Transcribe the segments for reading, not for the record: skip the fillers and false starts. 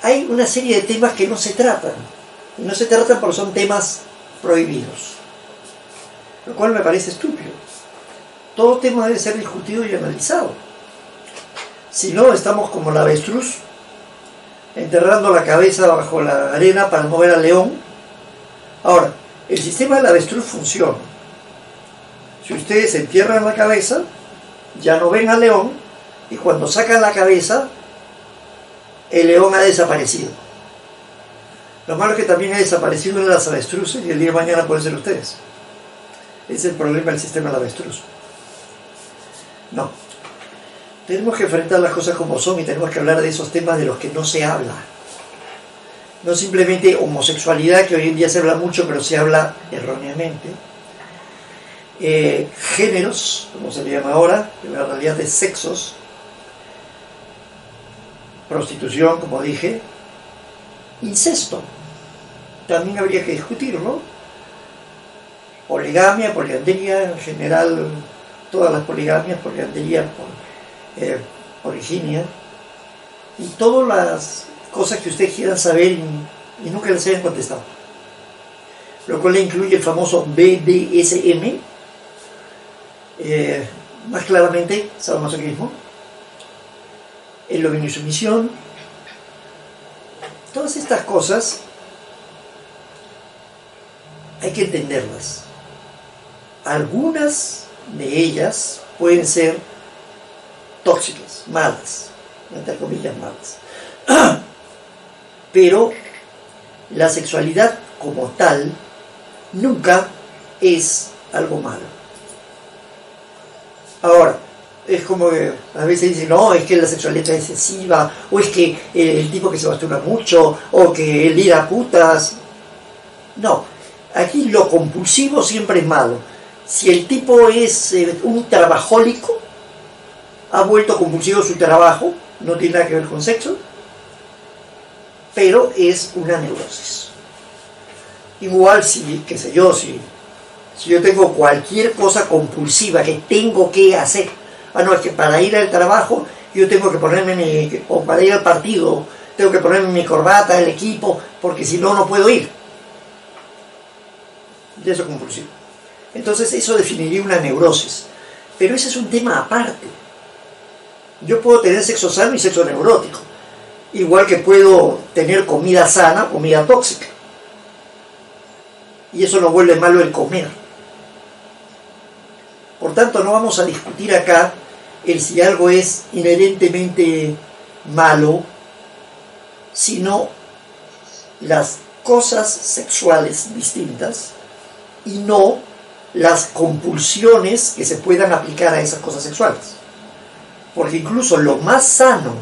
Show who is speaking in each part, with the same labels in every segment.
Speaker 1: hay una serie de temas que no se tratan. Y no se tratan porque son temas prohibidos. Lo cual me parece estúpido. Todo tema debe ser discutido y analizado. Si no, estamos como la avestruz, enterrando la cabeza bajo la arena para no ver al león. Ahora, el sistema del avestruz funciona. Si ustedes entierran la cabeza, ya no ven al león, y cuando sacan la cabeza, el león ha desaparecido. Lo malo es que también ha desaparecido en las avestruces, y el día de mañana pueden ser ustedes. Ese es el problema del sistema del avestruz. No. Tenemos que enfrentar las cosas como son y tenemos que hablar de esos temas de los que no se habla. No simplemente homosexualidad, que hoy en día se habla mucho, pero se habla erróneamente. Géneros, como se le llama ahora, en la realidad de sexos. Prostitución, como dije. Incesto. También habría que discutirlo. Poligamia, poliandría, en general, todas las poligamias, poliandría, poliginia, y todas las cosas que ustedes quieran saber y nunca les hayan contestado. Lo cual le incluye el famoso BDSM, más claramente, sadomasoquismo, el dominio y sumisión. Todas estas cosas hay que entenderlas. Algunas de ellas pueden ser tóxicas, malas, entre comillas malas. Pero la sexualidad como tal nunca es algo malo. Ahora, es como que a veces dicen, no, es que la sexualidad es excesiva, o es que el tipo que se masturba mucho, o que él ir a putas. No, aquí lo compulsivo siempre es malo. Si el tipo es un trabajólico, ha vuelto compulsivo su trabajo, no tiene nada que ver con sexo, pero es una neurosis. Igual si, qué sé yo, si yo tengo cualquier cosa compulsiva que tengo que hacer, no, es que para ir al trabajo yo tengo que ponerme o para ir al partido tengo que ponerme mi corbata, el equipo, porque si no, no puedo ir. De eso compulsivo. Entonces eso definiría una neurosis. Pero ese es un tema aparte. Yo puedo tener sexo sano y sexo neurótico. Igual que puedo tener comida sana, comida tóxica. Y eso no vuelve malo el comer. Por tanto, no vamos a discutir acá el si algo es inherentemente malo, sino las cosas sexuales distintas y no las compulsiones que se puedan aplicar a esas cosas sexuales. Porque incluso lo más sano,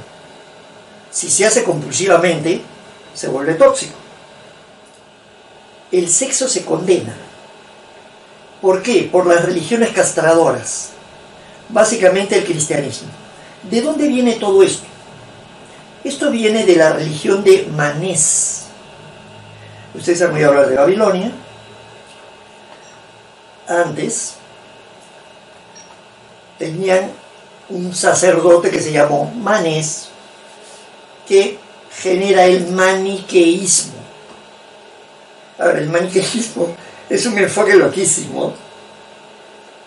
Speaker 1: si se hace compulsivamente, se vuelve tóxico. El sexo se condena. ¿Por qué? Por las religiones castradoras. Básicamente el cristianismo. ¿De dónde viene todo esto? Esto viene de la religión de Manés. Ustedes han oído hablar de Babilonia. Antes tenían un sacerdote que se llamó Manés, que genera el maniqueísmo. Ahora, el maniqueísmo es un enfoque loquísimo,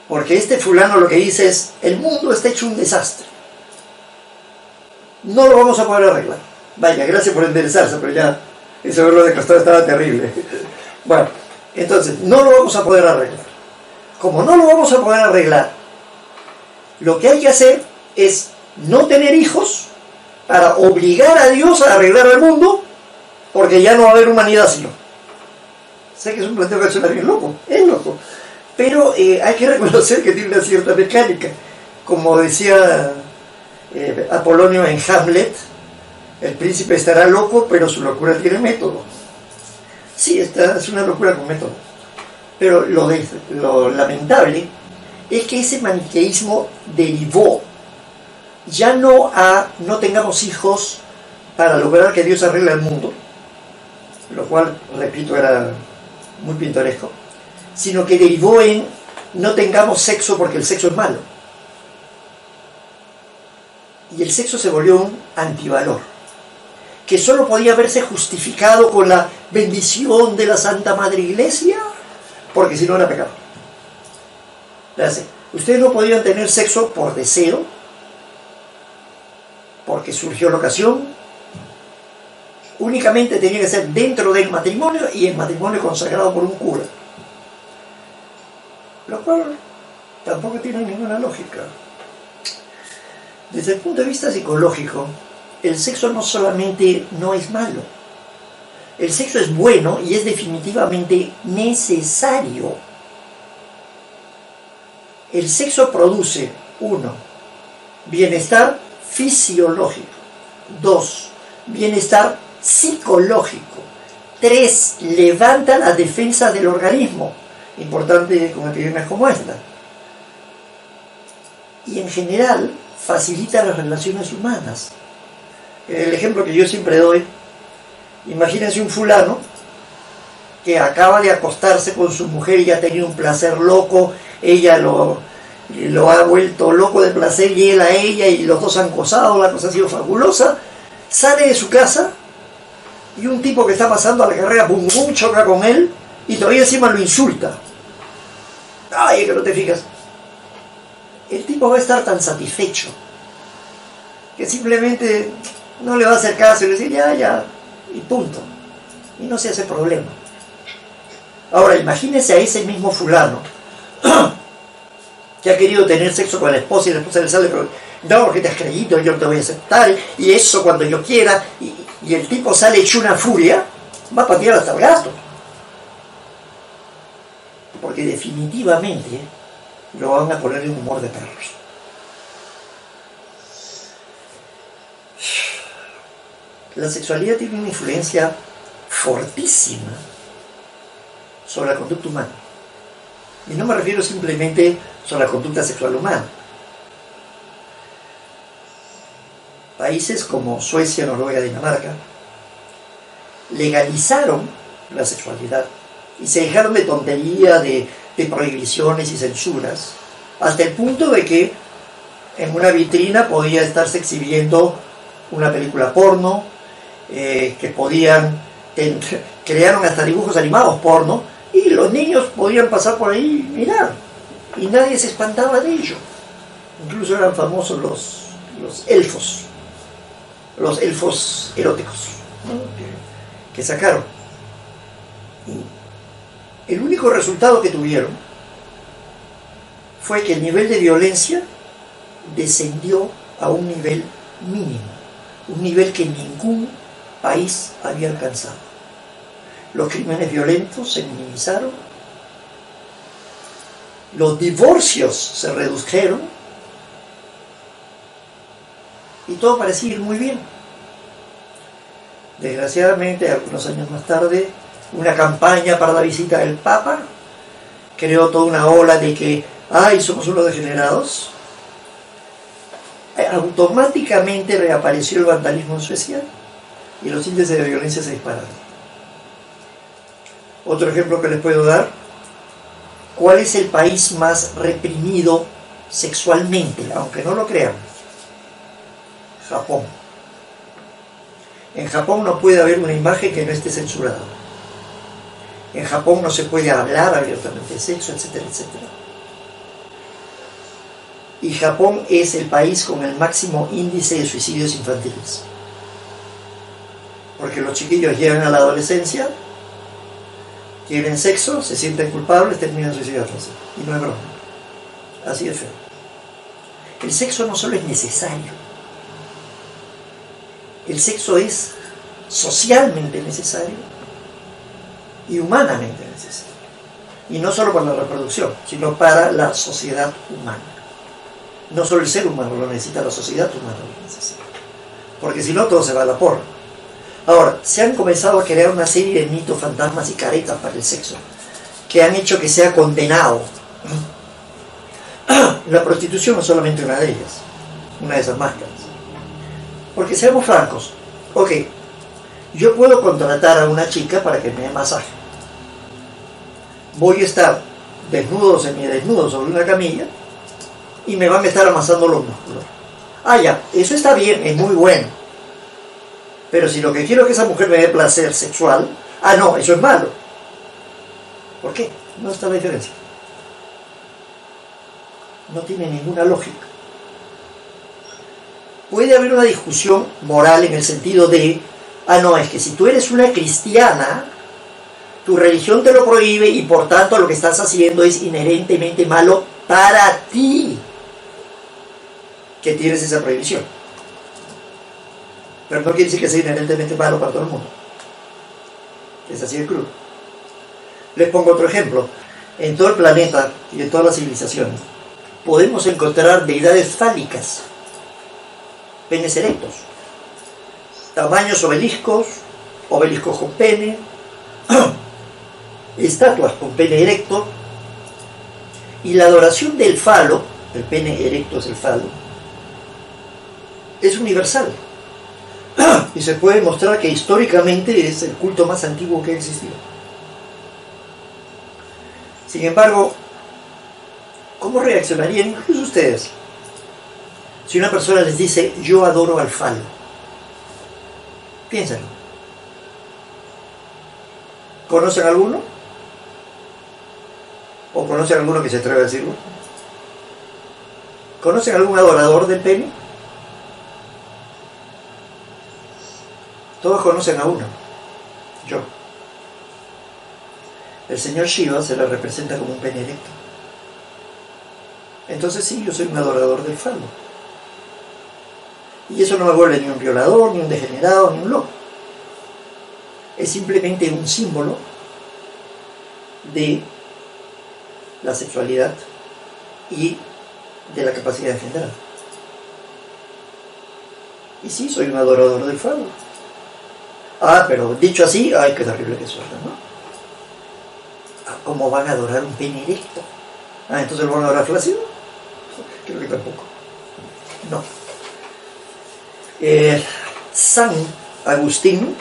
Speaker 1: porque este fulano lo que dice es: el mundo está hecho un desastre, no lo vamos a poder arreglar. Vaya, gracias por enderezarse, pero ya ese verlo de costado estaba terrible. Bueno, entonces, no lo vamos a poder arreglar. Como no lo vamos a poder arreglar, lo que hay que hacer es no tener hijos para obligar a Dios a arreglar el mundo, porque ya no va a haber humanidad sino. Sé que es un planteo que suena bien loco, es loco, pero hay que reconocer que tiene una cierta mecánica. Como decía Apolonio en Hamlet, el príncipe estará loco, pero su locura tiene método. Sí, esta es una locura con método. Pero lo lamentable es que ese maniqueísmo derivó ya no a no tengamos hijos para lograr que Dios arregle el mundo, lo cual, repito, era muy pintoresco, sino que derivó en no tengamos sexo porque el sexo es malo. Y el sexo se volvió un antivalor, que solo podía verse justificado con la bendición de la Santa Madre Iglesia, porque si no era pecado. Ustedes no podían tener sexo por deseo, porque surgió la ocasión. Únicamente tenía que ser dentro del matrimonio y el matrimonio consagrado por un cura. Lo cual tampoco tiene ninguna lógica. Desde el punto de vista psicológico, el sexo no solamente no es malo, el sexo es bueno y es definitivamente necesario. El sexo produce, 1, bienestar fisiológico, 2, bienestar psicológico, 3, levanta la defensa del organismo, importante con epidemias como esta, y en general facilita las relaciones humanas. El ejemplo que yo siempre doy, imagínense un fulano que acaba de acostarse con su mujer y ha tenido un placer loco, ella lo ha vuelto loco de placer y él a ella, y los dos han gozado, la cosa ha sido fabulosa, sale de su casa y un tipo que está pasando a la carrera, pum, pum, choca con él y todavía encima lo insulta. Ay, que no te fijas. El tipo va a estar tan satisfecho que simplemente no le va a hacer caso y le dice ya, y punto. Y no se hace problema. Ahora, imagínense a ese mismo fulano que ha querido tener sexo con la esposa y la esposa le sale, pero no, porque te has creído, yo no te voy a aceptar, y eso cuando yo quiera, y el tipo sale hecho una furia, va a patear hasta el gato. Porque definitivamente lo van a poner en humor de perros. La sexualidad tiene una influencia fortísima sobre la conducta humana. Y no me refiero simplemente sobre la conducta sexual humana. Países como Suecia, Noruega, Dinamarca legalizaron la sexualidad y se dejaron de tontería, de prohibiciones y censuras, hasta el punto de que en una vitrina podía estarse exhibiendo una película porno, que podían, crearon hasta dibujos animados porno, y los niños podían pasar por ahí y mirar, y nadie se espantaba de ello. Incluso eran famosos los elfos eróticos, ¿no? que sacaron. Y el único resultado que tuvieron fue que el nivel de violencia descendió a un nivel mínimo, un nivel que ningún país había alcanzado. Los crímenes violentos se minimizaron, los divorcios se redujeron y todo parecía ir muy bien. Desgraciadamente, algunos años más tarde, una campaña para la visita del Papa creó toda una ola de que somos unos degenerados. Automáticamente reapareció el vandalismo en Suecia y los índices de violencia se dispararon. Otro ejemplo que les puedo dar: ¿cuál es el país más reprimido sexualmente? Aunque no lo crean, Japón. En Japón no puede haber una imagen que no esté censurada. En Japón no se puede hablar abiertamente de sexo, etcétera, etcétera. Y Japón es el país con el máximo índice de suicidios infantiles. Porque los chiquillos llegan a la adolescencia, tienen sexo, se sienten culpables, terminan suicidándose. Y no es broma. Así de feo. El sexo no solo es necesario, el sexo es socialmente necesario y humanamente necesario. Y no solo para la reproducción, sino para la sociedad humana. No solo el ser humano lo necesita, la sociedad humana lo necesita. Porque si no, todo se va a la porra. Ahora, se han comenzado a crear una serie de mitos, fantasmas y caretas para el sexo que han hecho que sea condenado. La prostitución es solamente una de ellas, una de esas máscaras. Porque seamos francos, ok, yo puedo contratar a una chica para que me dé masaje. Voy a estar desnudo o semidesnudo sobre una camilla y me van a estar amasando los músculos. Ya, eso está bien, es muy bueno. Pero si lo que quiero es que esa mujer me dé placer sexual, no, eso es malo. ¿Por qué? No está la diferencia. No tiene ninguna lógica. Puede haber una discusión moral en el sentido de, no, es que si tú eres una cristiana, tu religión te lo prohíbe y por tanto lo que estás haciendo es inherentemente malo para ti, que tienes esa prohibición. Pero no quiere decir que sea inherentemente malo para todo el mundo. Es así de crudo. Les pongo otro ejemplo. En todo el planeta y en todas las civilizaciones podemos encontrar deidades fálicas, penes erectos, tamaños obeliscos, obeliscos con pene, estatuas con pene erecto, y la adoración del falo, el pene erecto es el falo, es universal. Y se puede mostrar que históricamente es el culto más antiguo que ha existido. Sin embargo, ¿cómo reaccionarían incluso ustedes si una persona les dice, yo adoro al falo? Piénsenlo. ¿Conocen alguno? ¿O conocen alguno que se atreve a decirlo? ¿Conocen algún adorador del pene? Todos conocen a uno. Yo. El señor Shiva se le representa como un pene erecto. Entonces sí, yo soy un adorador del falo. Y eso no me vuelve ni un violador, ni un degenerado, ni un loco. Es simplemente un símbolo de la sexualidad y de la capacidad de engendrar. Y sí, soy un adorador del falo. Pero dicho así, qué terrible que suena, ¿no? ¿Cómo van a adorar un pene erecto? ¿Entonces lo van a adorar flácido? Creo que tampoco. No. San Agustín,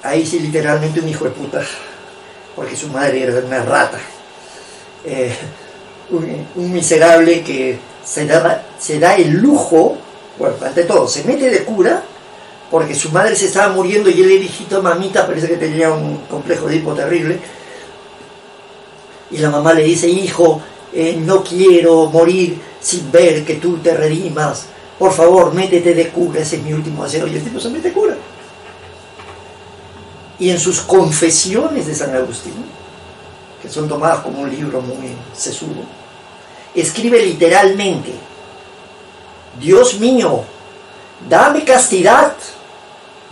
Speaker 1: ahí sí literalmente un hijo de puta, porque su madre era una rata, un miserable que se da el lujo, bueno, ante todo, se mete de cura, porque su madre se estaba muriendo y él era hijito, mamita, parece que tenía un complejo de Edipo terrible, y la mamá le dice, hijo, no quiero morir sin ver que tú te redimas, por favor, métete de cura, ese es mi último deseo. Y el tipo se mete de cura. Y en sus confesiones de San Agustín, que son tomadas como un libro muy sesudo, escribe literalmente, Dios mío, dame castidad,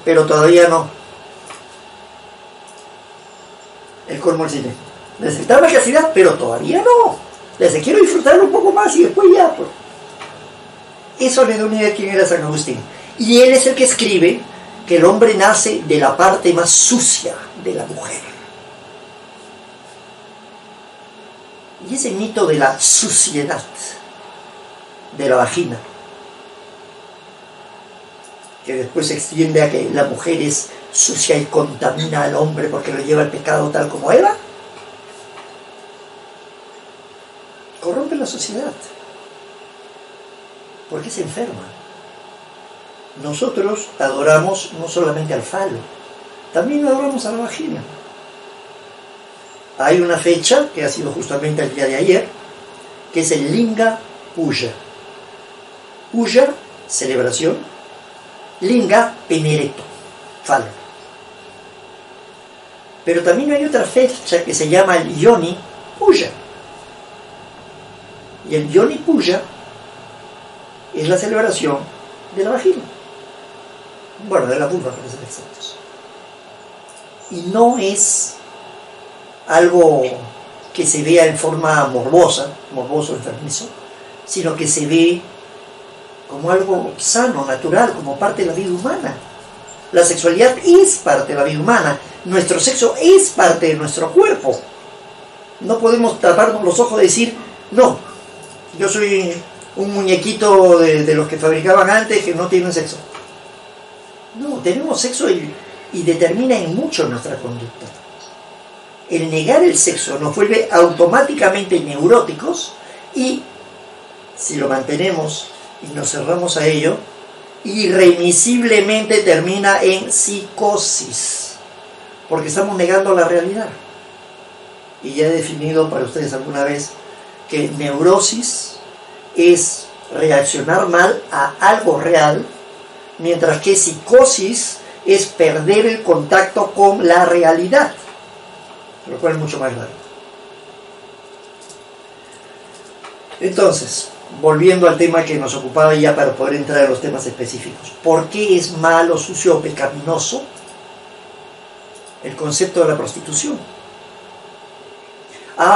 Speaker 1: pero todavía no. El colmo del cine. Dame castidad, pero todavía no. Quiero disfrutarlo un poco más y después ya. Pues. Eso le da una idea de quién era San Agustín. Y él es el que escribe que el hombre nace de la parte más sucia de la mujer. Y ese mito de la suciedad de la vagina, que después se extiende a que la mujer es sucia y contamina al hombre porque lo lleva al pecado tal como Eva, corrompe la sociedad, porque se enferma. Nosotros adoramos no solamente al falo, también adoramos a la vagina. Hay una fecha, que ha sido justamente el día de ayer, que es el Linga Puja. Puja, celebración. Linga, pene erecto, falo. Pero también hay otra fecha que se llama el Yoni Puja. Y el Yoni Puja es la celebración de la vagina. Bueno, de la vulva, para ser exactos. Y no es algo que se vea en forma morboso, enfermizo, sino que se ve como algo sano, natural, como parte de la vida humana. La sexualidad es parte de la vida humana. Nuestro sexo es parte de nuestro cuerpo. No podemos taparnos los ojos y decir, no, yo soy un muñequito de los que fabricaban antes que no tienen sexo. No, tenemos sexo y determina en mucho nuestra conducta. El negar el sexo nos vuelve automáticamente neuróticos y si lo mantenemos y nos cerramos a ello, irremisiblemente termina en psicosis, porque estamos negando la realidad. Y ya he definido para ustedes alguna vez que neurosis es reaccionar mal a algo real, mientras que psicosis es perder el contacto con la realidad, lo cual es mucho más grave. Entonces, volviendo al tema que nos ocupaba ya para poder entrar en los temas específicos, ¿por qué es malo, sucio o pecaminoso el concepto de la prostitución?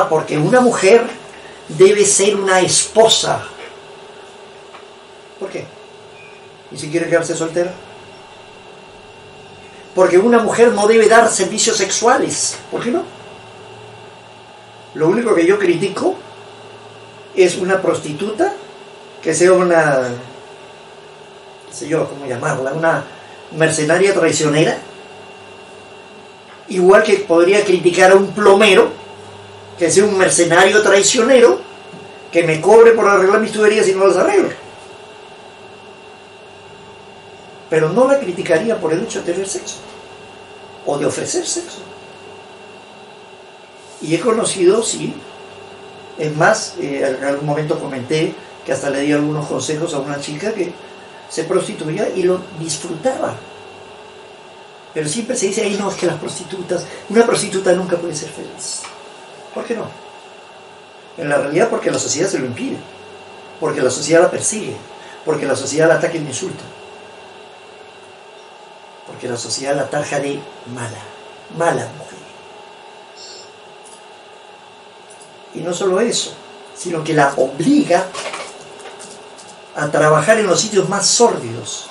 Speaker 1: Porque una mujer debe ser una esposa. ¿Por qué? ¿Y si quiere quedarse soltera? Porque una mujer no debe dar servicios sexuales. ¿Por qué no? Lo único que yo critico es una prostituta que sea una, no sé yo cómo llamarla, una mercenaria traicionera. Igual que podría criticar a un plomero que sea un mercenario traicionero que me cobre por arreglar mis tuberías y no las arreglo. Pero no la criticaría por el hecho de tener sexo o de ofrecer sexo. Y he conocido, sí, es más, en algún momento comenté que hasta le di algunos consejos a una chica que se prostituía y lo disfrutaba. Pero siempre se dice, ay no, es que las prostitutas, una prostituta nunca puede ser feliz. ¿Por qué no? En la realidad porque la sociedad se lo impide, porque la sociedad la persigue, porque la sociedad la ataca y la insulta, porque la sociedad la taja de mala mujer. Y no solo eso, sino que la obliga a trabajar en los sitios más sórdidos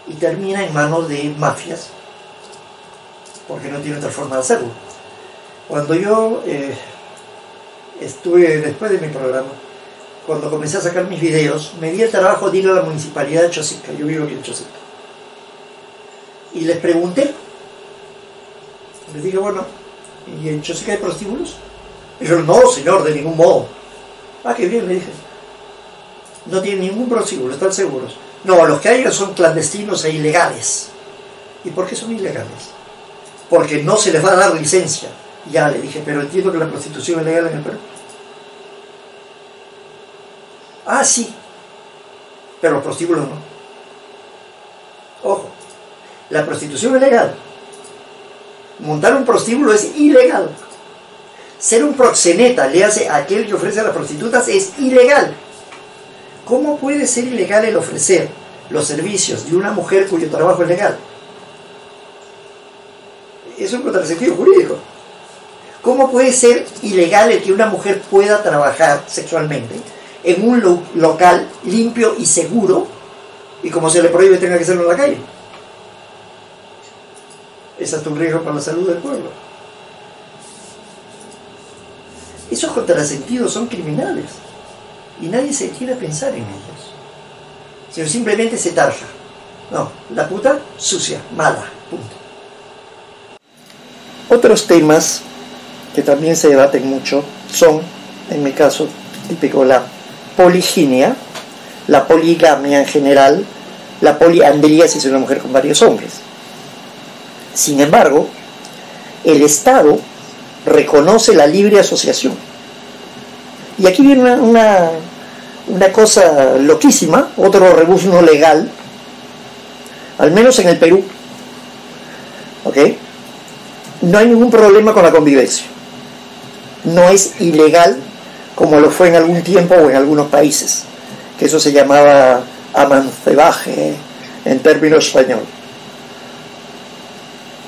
Speaker 1: y termina en manos de mafias, porque no tiene otra forma de hacerlo. Cuando yo estuve, después de mi programa, cuando comencé a sacar mis videos, me di el trabajo de ir a la municipalidad de Chosica. Yo vivo aquí en Chosica. Y les pregunté, les dije, bueno, ¿y en Chosica hay prostíbulos? Y dijeron, no señor, de ningún modo. Qué bien, le dije. No tienen ningún prostíbulo, están seguros. No, los que hay son clandestinos e ilegales. ¿Y por qué son ilegales? Porque no se les va a dar licencia. Ya le dije, pero entiendo que la prostitución es legal en el Perú. Sí, pero los prostíbulos no. Ojo, la prostitución es legal. Montar un prostíbulo es ilegal. Ser un proxeneta, le hace a aquel que ofrece a las prostitutas, es ilegal. ¿Cómo puede ser ilegal el ofrecer los servicios de una mujer cuyo trabajo es legal? Es un contrasentido jurídico. ¿Cómo puede ser ilegal el que una mujer pueda trabajar sexualmente en un local limpio y seguro, y como se le prohíbe tenga que hacerlo en la calle? Es hasta un riesgo para la salud del pueblo. Esos contrasentidos son criminales y nadie se quiere pensar en ellos, sino simplemente se tarja. No, la puta sucia, mala, punto. Otros temas que también se debaten mucho son, en mi caso típico, la poliginia, la poligamia en general, la poliandría si es una mujer con varios hombres. Sin embargo, el Estado reconoce la libre asociación. Y aquí viene una cosa loquísima, otro rebuzno legal, al menos en el Perú. ¿Ok? No hay ningún problema con la convivencia. No es ilegal como lo fue en algún tiempo o en algunos países, que eso se llamaba amancebaje en términos español.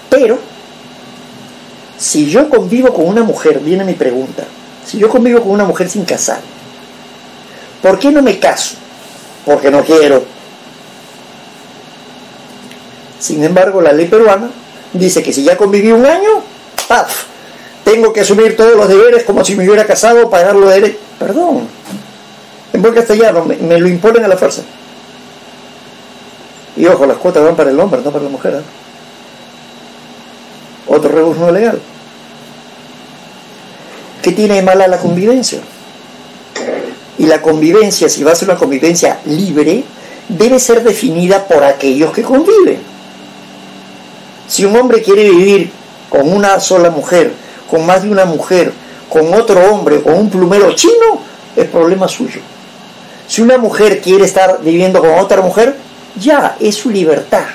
Speaker 1: Pero si yo convivo con una mujer, viene mi pregunta, si yo convivo con una mujer sin casar, ¿por qué no me caso? Porque no quiero. Sin embargo, la ley peruana dice que si ya conviví un año, ¡paf!, tengo que asumir todos los deberes como si me hubiera casado, pagar los derechos. Perdón, en buen castellano, me lo imponen a la fuerza. Y ojo, las cuotas van para el hombre, no para la mujer, ¿eh? Otro rebuzno legal. ¿Qué tiene de mala la convivencia? Y la convivencia, si va a ser una convivencia libre, debe ser definida por aquellos que conviven. Si un hombre quiere vivir con una sola mujer, con más de una mujer, con otro hombre, con un plumero chino, es problema suyo. Si una mujer quiere estar viviendo con otra mujer, ya, es su libertad.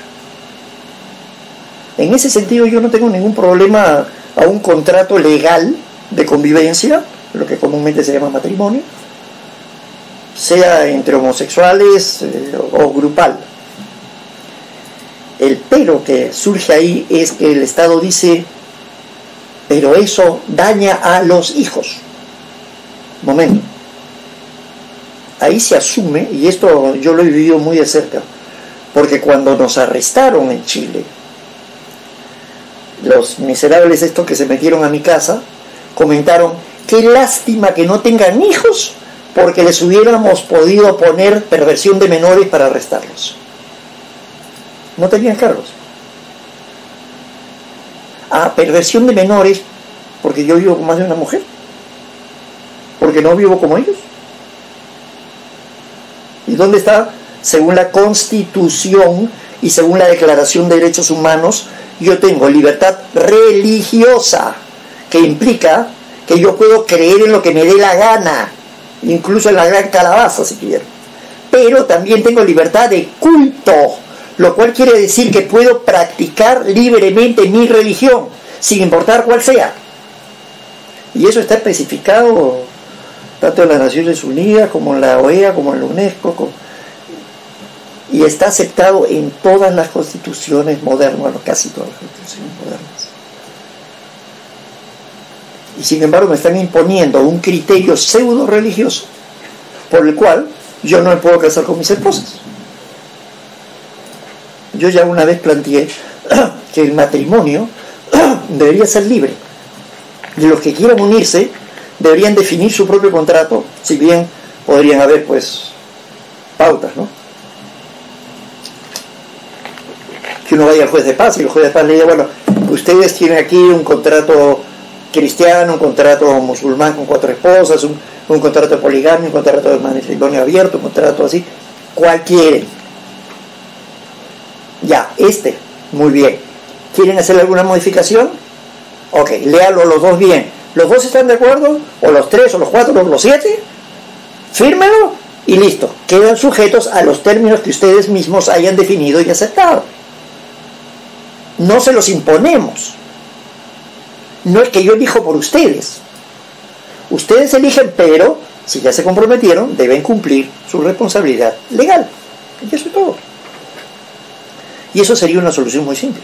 Speaker 1: En ese sentido yo no tengo ningún problema a un contrato legal de convivencia, lo que comúnmente se llama matrimonio, sea entre homosexuales o grupal. El pero que surge ahí es que el Estado dice, pero eso daña a los hijos. Momento. Ahí se asume, y esto yo lo he vivido muy de cerca, porque cuando nos arrestaron en Chile, los miserables estos que se metieron a mi casa, comentaron, qué lástima que no tengan hijos, porque les hubiéramos podido poner perversión de menores para arrestarlos. No tenían cargos. Perversión de menores, porque yo vivo con más de una mujer, porque no vivo como ellos. ¿Y dónde está? Según la Constitución y según la Declaración de Derechos Humanos, yo tengo libertad religiosa, que implica que yo puedo creer en lo que me dé la gana, incluso en la gran calabaza si quiero. Pero también tengo libertad de culto, lo cual quiere decir que puedo practicar libremente mi religión, sin importar cuál sea. Y eso está especificado tanto en las Naciones Unidas, como en la OEA, como en la UNESCO, y está aceptado en todas las constituciones modernas, bueno, casi todas las constituciones modernas. Y sin embargo me están imponiendo un criterio pseudo religioso por el cual yo no me puedo casar con mis esposas. Yo ya una vez planteé que el matrimonio debería ser libre, y los que quieran unirse deberían definir su propio contrato, si bien podrían haber pues pautas, ¿no? Que uno vaya al juez de paz y el juez de paz le diga, bueno, ustedes tienen aquí un contrato cristiano, un contrato musulmán con 4 esposas, un contrato de poligamia, un contrato de matrimonio abierto, un contrato así, ¿cuál quieren? Ya, muy bien. ¿Quieren hacer alguna modificación? Ok, léalo los dos bien. ¿Los dos están de acuerdo? ¿O los 3, o los 4, o los 7? Fírmenlo y listo. Quedan sujetos a los términos que ustedes mismos hayan definido y aceptado. No se los imponemos. No es que yo elijo por ustedes. Ustedes eligen, pero si ya se comprometieron, deben cumplir su responsabilidad legal. Y eso es todo. Y eso sería una solución muy simple.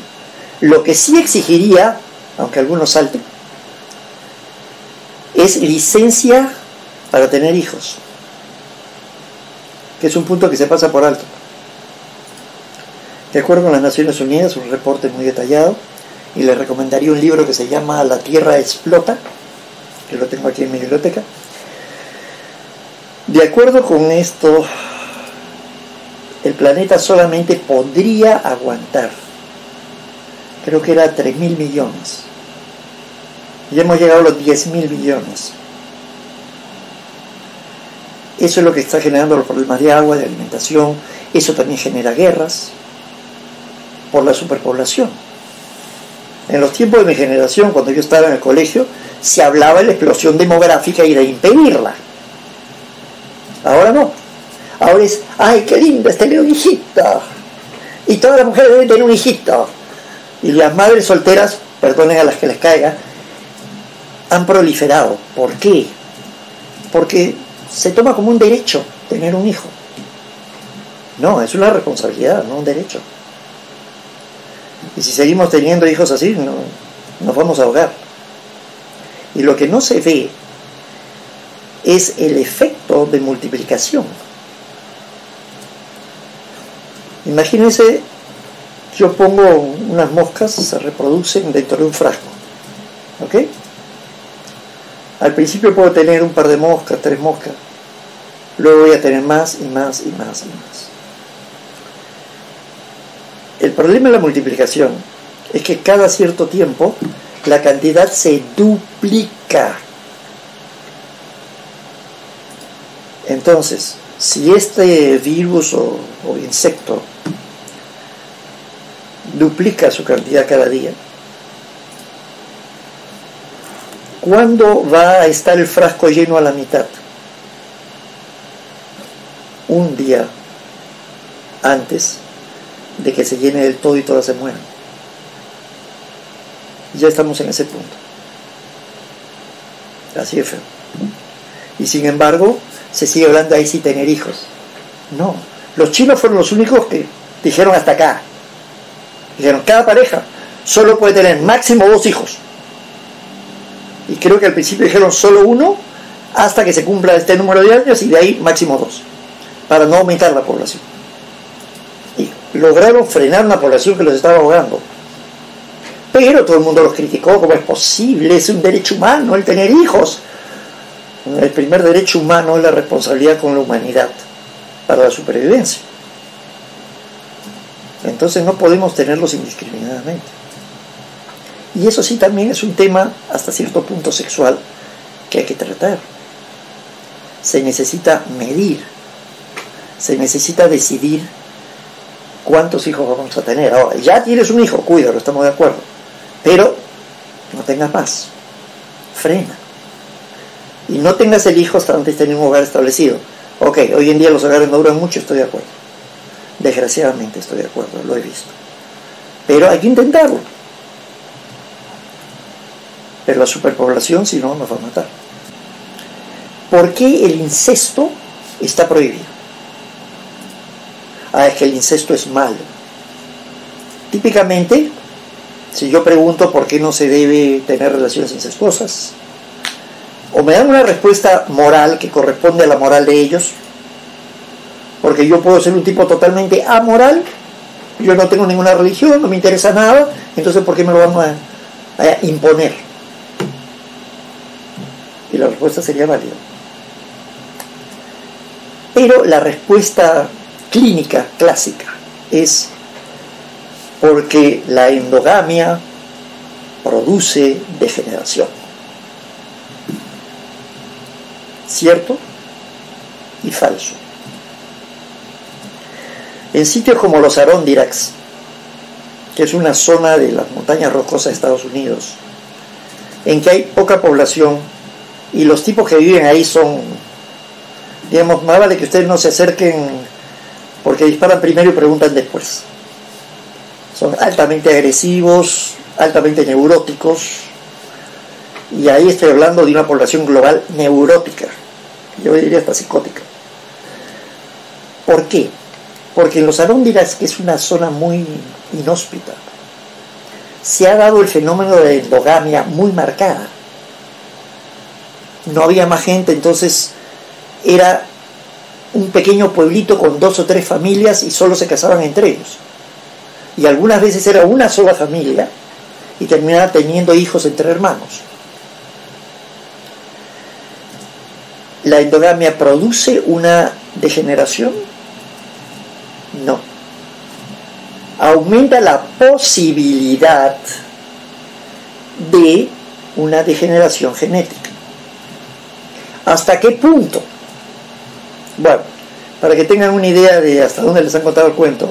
Speaker 1: Lo que sí exigiría, aunque algunos salten, es licencia para tener hijos, que es un punto que se pasa por alto. De acuerdo con las Naciones Unidas, un reporte muy detallado, y les recomendaría un libro que se llama La Tierra Explota, que lo tengo aquí en mi biblioteca. De acuerdo con esto, el planeta solamente podría aguantar, creo que era 3.000 millones. Ya hemos llegado a los 10.000 millones. Eso es lo que está generando los problemas de agua, de alimentación. Eso también genera guerras por la superpoblación. En los tiempos de mi generación, cuando yo estaba en el colegio, se hablaba de la explosión demográfica y de impedirla. Ahora no. Ahora es, ¡ay, qué lindo es tener un hijito! Y todas las mujeres deben tener un hijito. Y las madres solteras, perdonen a las que les caiga, han proliferado. ¿Por qué? Porque se toma como un derecho tener un hijo. No, es una responsabilidad, no un derecho. Y si seguimos teniendo hijos así, nos vamos a ahogar. Y lo que no se ve es el efecto de multiplicación. Imagínense, yo pongo unas moscas, se reproducen dentro de un frasco. ¿Ok? Al principio puedo tener un par de moscas, 3 moscas. Luego voy a tener más y más y más y más. El problema de la multiplicación es que cada cierto tiempo la cantidad se duplica. Entonces, si este virus o insecto duplica su cantidad cada día, ¿cuándo va a estar el frasco lleno a la mitad? Un día antes de que se llene del todo y todas se mueran. Ya estamos en ese punto. Así de feo. Y sin embargo, se sigue hablando ahí sí tener hijos. No, los chinos fueron los únicos que dijeron hasta acá. Dijeron, cada pareja solo puede tener máximo 2 hijos. Y creo que al principio dijeron solo 1 hasta que se cumpla este número de años y de ahí máximo 2, para no aumentar la población. Y lograron frenar una población que los estaba ahogando. Pero todo el mundo los criticó, ¿cómo es posible? Es un derecho humano el tener hijos. El primer derecho humano es la responsabilidad con la humanidad para la supervivencia. Entonces no podemos tenerlos indiscriminadamente. Y eso sí también es un tema hasta cierto punto sexual que hay que tratar. Se necesita medir, se necesita decidir cuántos hijos vamos a tener. Ahora, ya tienes un hijo, cuídalo, estamos de acuerdo, pero no tengas más, frena. Y no tengas el hijo hasta antes de tener un hogar establecido. Ok, hoy en día los hogares no duran mucho, estoy de acuerdo. Desgraciadamente estoy de acuerdo, lo he visto. Pero hay que intentarlo. Pero la superpoblación, si no, nos va a matar. ¿Por qué el incesto está prohibido? Es que el incesto es malo. Típicamente, si yo pregunto por qué no se debe tener relaciones incestuosas, o me dan una respuesta moral que corresponde a la moral de ellos, porque yo puedo ser un tipo totalmente amoral, yo no tengo ninguna religión, no me interesa nada, entonces ¿por qué me lo van a imponer? Y la respuesta sería válida. Pero la respuesta clínica, clásica, es porque la endogamia produce degeneración. ¿Cierto? Y falso. En sitios como los Adirondacks, que es una zona de las montañas rocosas de Estados Unidos, en que hay poca población y los tipos que viven ahí son, digamos, más vale que ustedes no se acerquen porque disparan primero y preguntan después. Son altamente agresivos, altamente neuróticos, y ahí estoy hablando de una población global neurótica, yo diría hasta psicótica. ¿Por qué? Porque en los Adirondacks, que es una zona muy inhóspita, se ha dado el fenómeno de endogamia muy marcada. No había más gente, entonces era un pequeño pueblito con 2 o 3 familias y solo se casaban entre ellos. Y algunas veces era una sola familia y terminaba teniendo hijos entre hermanos. ¿La endogamia produce una degeneración? No. Aumenta la posibilidad de una degeneración genética. ¿Hasta qué punto? Bueno, para que tengan una idea de hasta dónde les han contado el cuento,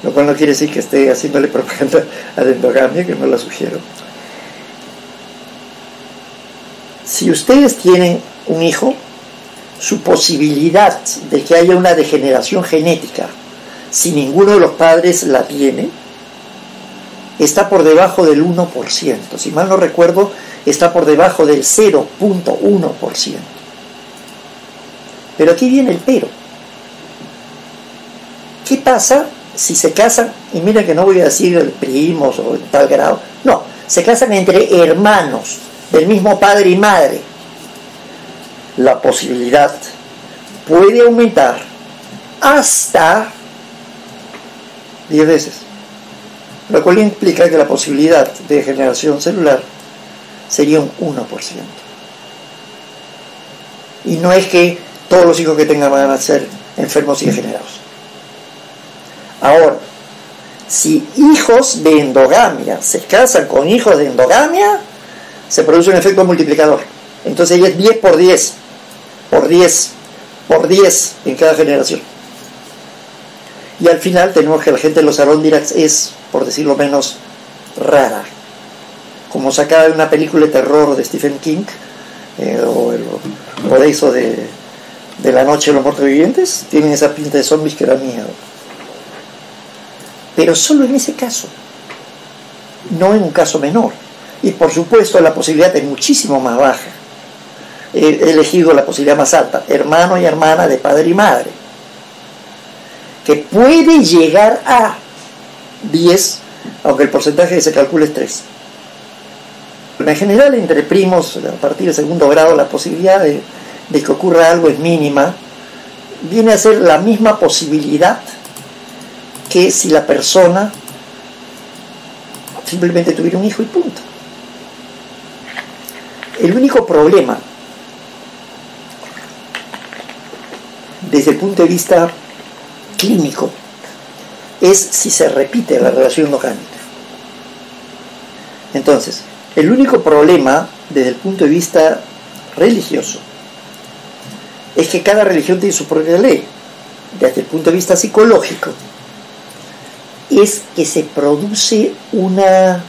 Speaker 1: lo cual no quiere decir que esté haciéndole propaganda a la endogamia, que no la sugiero. Si ustedes tienen un hijo, su posibilidad de que haya una degeneración genética, si ninguno de los padres la tiene, está por debajo del 1%. Si mal no recuerdo, está por debajo del 0.1%. Pero aquí viene el pero. ¿Qué pasa si se casan? Y miren que no voy a decir primos o en tal grado. No, se casan entre hermanos del mismo padre y madre. La posibilidad puede aumentar hasta 10 veces. Lo cual implica que la posibilidad de degeneración celular sería un 1%. Y no es que todos los hijos que tengan van a ser enfermos y degenerados. Ahora, si hijos de endogamia se casan con hijos de endogamia, se produce un efecto multiplicador. Entonces ya es 10 por 10, por 10, por 10 en cada generación. Y al final tenemos que la gente de los Arondirax es, por decirlo menos, rara. Como sacada de una película de terror de Stephen King, o de eso de La Noche de los Muertos Vivientes, tienen esa pinta de zombies que da miedo. Pero solo en ese caso, no en un caso menor. Y por supuesto la posibilidad es muchísimo más baja. He elegido la posibilidad más alta, hermano y hermana de padre y madre, que puede llegar a 10, aunque el porcentaje que se calcula es 3. En general, entre primos, a partir del segundo grado, la posibilidad de que ocurra algo es mínima. Viene a ser la misma posibilidad que si la persona simplemente tuviera un hijo y punto. El único problema, desde el punto de vista clínico, es si se repite la relación endogámica. Entonces, el único problema desde el punto de vista religioso es que cada religión tiene su propia ley. Desde el punto de vista psicológico, es que se produce una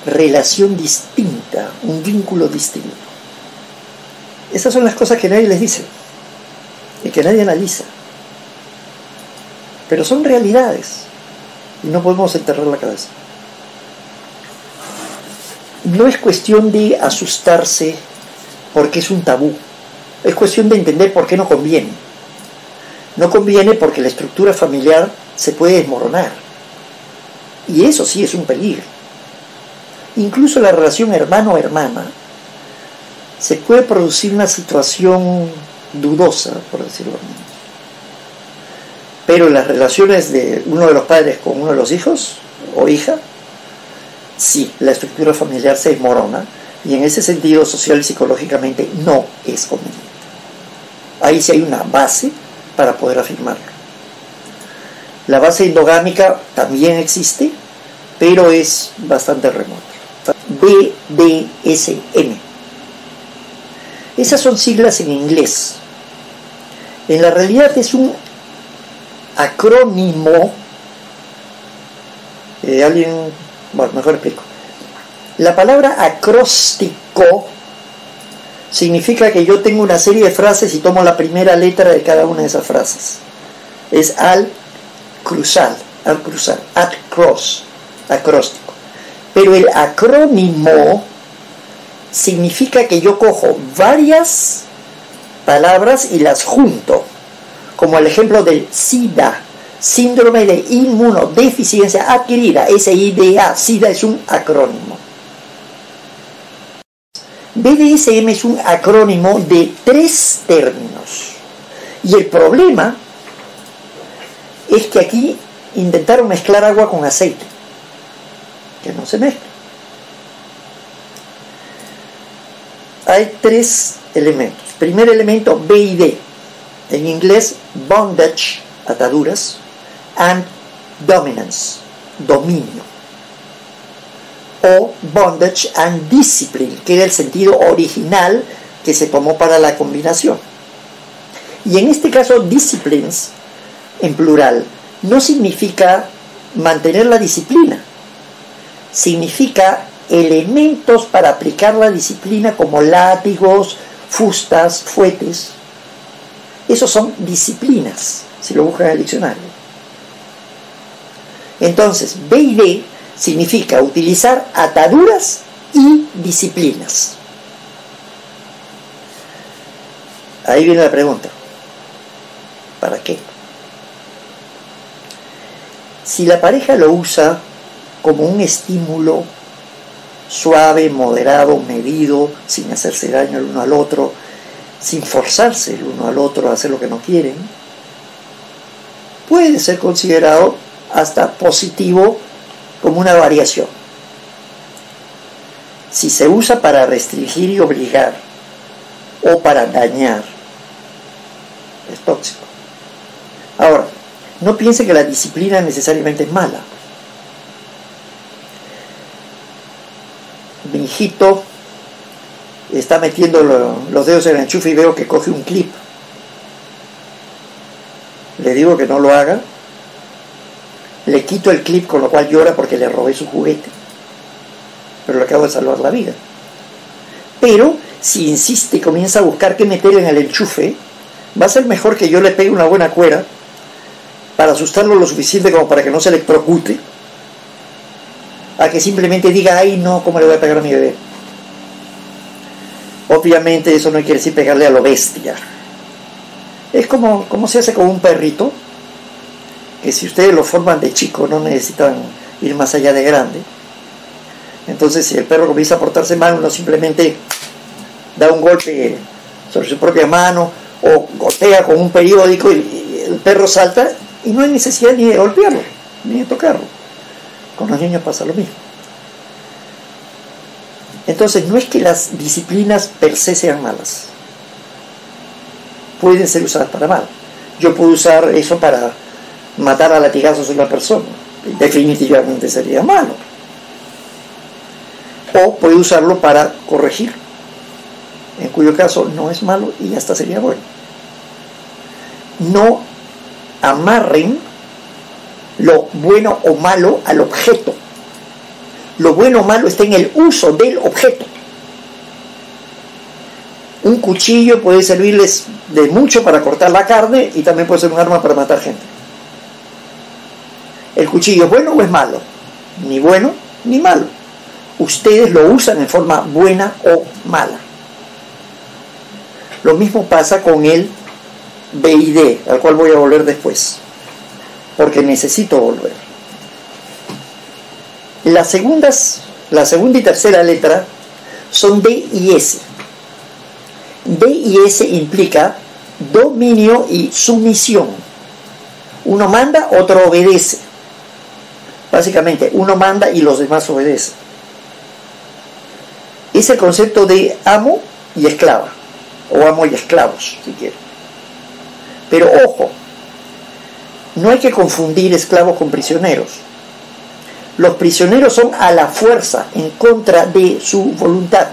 Speaker 1: relación distinta, un vínculo distinto. Esas son las cosas que nadie les dice y que nadie analiza, pero son realidades y no podemos enterrar la cabeza. No es cuestión de asustarse porque es un tabú, es cuestión de entender por qué no conviene. No conviene porque la estructura familiar se puede desmoronar, y eso sí es un peligro. Incluso la relación hermano-hermana se puede producir una situación dudosa, por decirlo así. Pero las relaciones de uno de los padres con uno de los hijos o hija, sí, la estructura familiar se desmorona, y en ese sentido, social y psicológicamente, no es conveniente. Ahí sí hay una base para poder afirmarlo. La base endogámica también existe, pero es bastante remota. BDSM. Esas son siglas en inglés. En la realidad es un acrónimo. Bueno, mejor explico. La palabra acróstico significa que yo tengo una serie de frases y tomo la primera letra de cada una de esas frases. Es al cruzar, acróstico. Pero el acrónimo significa que yo cojo varias palabras y las junto, como el ejemplo del SIDA, síndrome de inmunodeficiencia adquirida, SIDA. SIDA es un acrónimo. BDSM es un acrónimo de 3 términos. Y el problema es que aquí intentaron mezclar agua con aceite, que no se mezcla. Hay 3 elementos. Primer elemento, BID. En inglés, bondage, ataduras, and dominance, dominio. O bondage and discipline, que era el sentido original que se tomó para la combinación. Y en este caso, disciplines, en plural, no significa mantener la disciplina, significa elementos para aplicar la disciplina como látigos, fustas, fuetes. Esos son disciplinas, si lo buscan en el diccionario. Entonces, BID significa utilizar ataduras y disciplinas. Ahí viene la pregunta. ¿Para qué? Si la pareja lo usa como un estímulo suave, moderado, medido, sin hacerse daño el uno al otro, sin forzarse el uno al otro a hacer lo que no quieren, puede ser considerado hasta positivo como una variación. Si se usa para restringir y obligar o para dañar, es tóxico. Ahora, no piense que la disciplina necesariamente es mala. Mi hijito está metiendo los dedos en el enchufe y veo que coge un clip digo que no lo haga, le quito el clip, con lo cual llora porque le robé su juguete, pero le acabo de salvar la vida. Pero si insiste y comienza a buscar qué meter en el enchufe, va a ser mejor que yo le pegue una buena cuera para asustarlo lo suficiente como para que no se electrocute, a que simplemente diga, ay no, ¿cómo le voy a pegar a mi bebé? Obviamente eso no quiere decir pegarle a lo bestia. Es como se hace con un perrito, que si ustedes lo forman de chico no necesitan ir más allá de grande. Entonces si el perro comienza a portarse mal, uno simplemente da un golpe sobre su propia mano o golpea con un periódico y el perro salta y no hay necesidad ni de golpearlo, ni de tocarlo. Con los niños pasa lo mismo. Entonces no es que las disciplinas per se sean malas, pueden ser usadas para mal. Yo puedo usar eso para matar a latigazos a una persona, definitivamente sería malo. O puedo usarlo para corregir, en cuyo caso no es malo y hasta sería bueno. No amarren lo bueno o malo al objeto. Lo bueno o malo está en el uso del objeto. Un cuchillo puede servirles de mucho para cortar la carne y también puede ser un arma para matar gente. ¿El cuchillo es bueno o es malo? Ni bueno ni malo. Ustedes lo usan en forma buena o mala. Lo mismo pasa con el BID, al cual voy a volver después, porque necesito volver. La segunda y tercera letra son D y S. D y S implica dominio y sumisión. Uno manda, otro obedece. Básicamente, uno manda y los demás obedecen. Es el concepto de amo y esclava, o amo y esclavos, si quieren. Pero ojo, no hay que confundir esclavos con prisioneros. Los prisioneros son a la fuerza, en contra de su voluntad.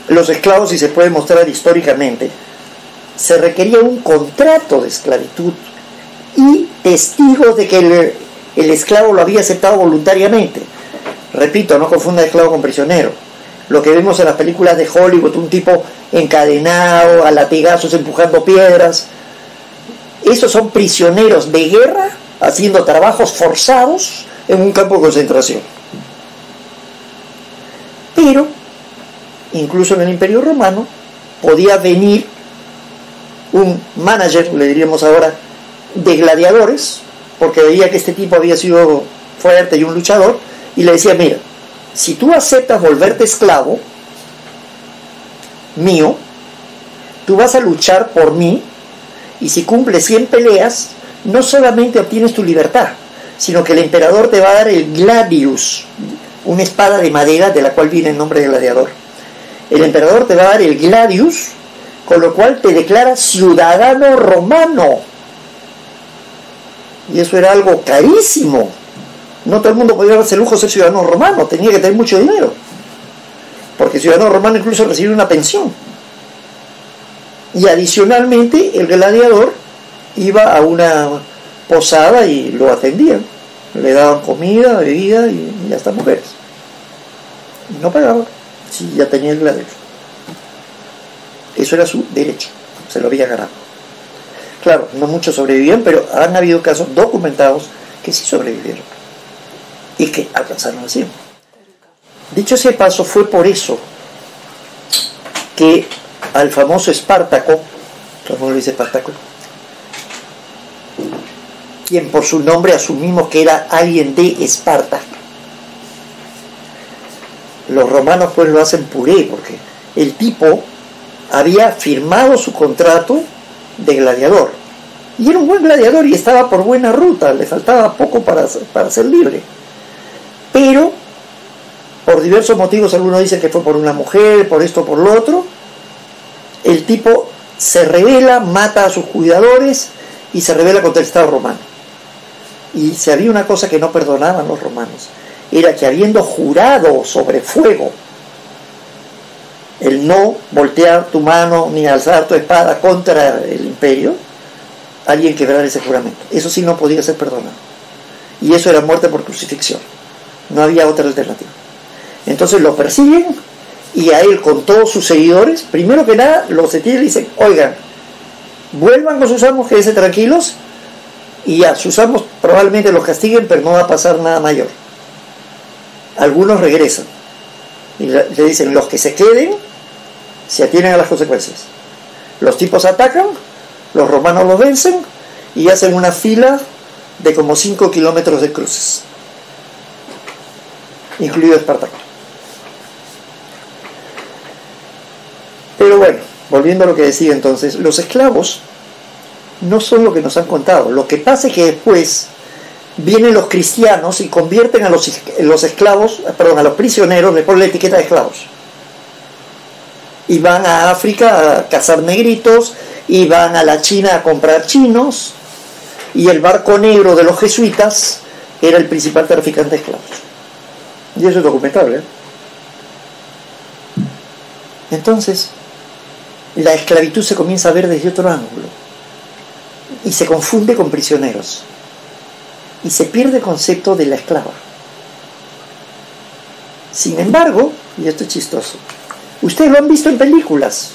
Speaker 1: Los esclavos, si se puede mostrar históricamente, se requería un contrato de esclavitud y testigos de que el esclavo lo había aceptado voluntariamente. Repito, no confunda esclavo con prisionero. Lo que vemos en las películas de Hollywood, un tipo encadenado, a latigazos, empujando piedras, esos son prisioneros de guerra haciendo trabajos forzados en un campo de concentración. Pero incluso en el Imperio Romano podía venir un manager, le diríamos ahora, de gladiadores, porque veía que este tipo había sido fuerte y un luchador, y le decía, mira, si tú aceptas volverte esclavo mío, tú vas a luchar por mí, y si cumples 100 peleas, no solamente obtienes tu libertad, sino que el emperador te va a dar el gladius, una espada de madera de la cual viene el nombre de gladiador. El emperador te va a dar el gladius, con lo cual te declara ciudadano romano. Y eso era algo carísimo. No todo el mundo podía darse el lujo de ser ciudadano romano, tenía que tener mucho dinero, porque ciudadano romano incluso recibía una pensión. Y adicionalmente el gladiador iba a una posada y lo atendían, le daban comida, bebida y hasta mujeres, y no pagaba si ya tenía el gladiador. Eso era su derecho, se lo había ganado. Claro, no muchos sobrevivían, pero han habido casos documentados que sí sobrevivieron y que alcanzaron así. Dicho ese paso, fue por eso que al famoso Espartaco, ¿cómo lo dice Espartaco? Quien por su nombre asumimos que era alguien de Esparta. Los romanos pues lo hacen puré, porque el tipo había firmado su contrato de gladiador, y era un buen gladiador y estaba por buena ruta, le faltaba poco para ser libre, pero por diversos motivos, algunos dicen que fue por una mujer, por esto, por lo otro, el tipo se rebela, mata a sus cuidadores y se rebela contra el Estado romano. Y si había una cosa que no perdonaban los romanos, era que habiendo jurado sobre fuego el no voltear tu mano ni alzar tu espada contra el imperio, alguien quebrar ese juramento. Eso sí no podía ser perdonado. Y eso era muerte por crucifixión. No había otra alternativa. Entonces lo persiguen y a él con todos sus seguidores, primero que nada, los detienen y dicen, oigan, vuelvan con sus amos, quédense tranquilos, y ya, sus amos probablemente los castiguen, pero no va a pasar nada mayor. Algunos regresan y le dicen, los que se queden se atienen a las consecuencias. Los tipos atacan, los romanos los vencen y hacen una fila de como 5 kilómetros de cruces, incluido Espartaco. Pero bueno, volviendo a lo que decía entonces, los esclavos no son lo que nos han contado. Lo que pasa es que después vienen los cristianos y convierten a los esclavos, perdón, a los prisioneros, le ponen la etiqueta de esclavos. Y van a África a cazar negritos, y van a la China a comprar chinos, y el barco negro de los jesuitas era el principal traficante de esclavos. Y eso es documentable, ¿eh? Entonces, la esclavitud se comienza a ver desde otro ángulo, y se confunde con prisioneros, y se pierde el concepto de la esclava. Sin embargo, y esto es chistoso, ustedes lo han visto en películas,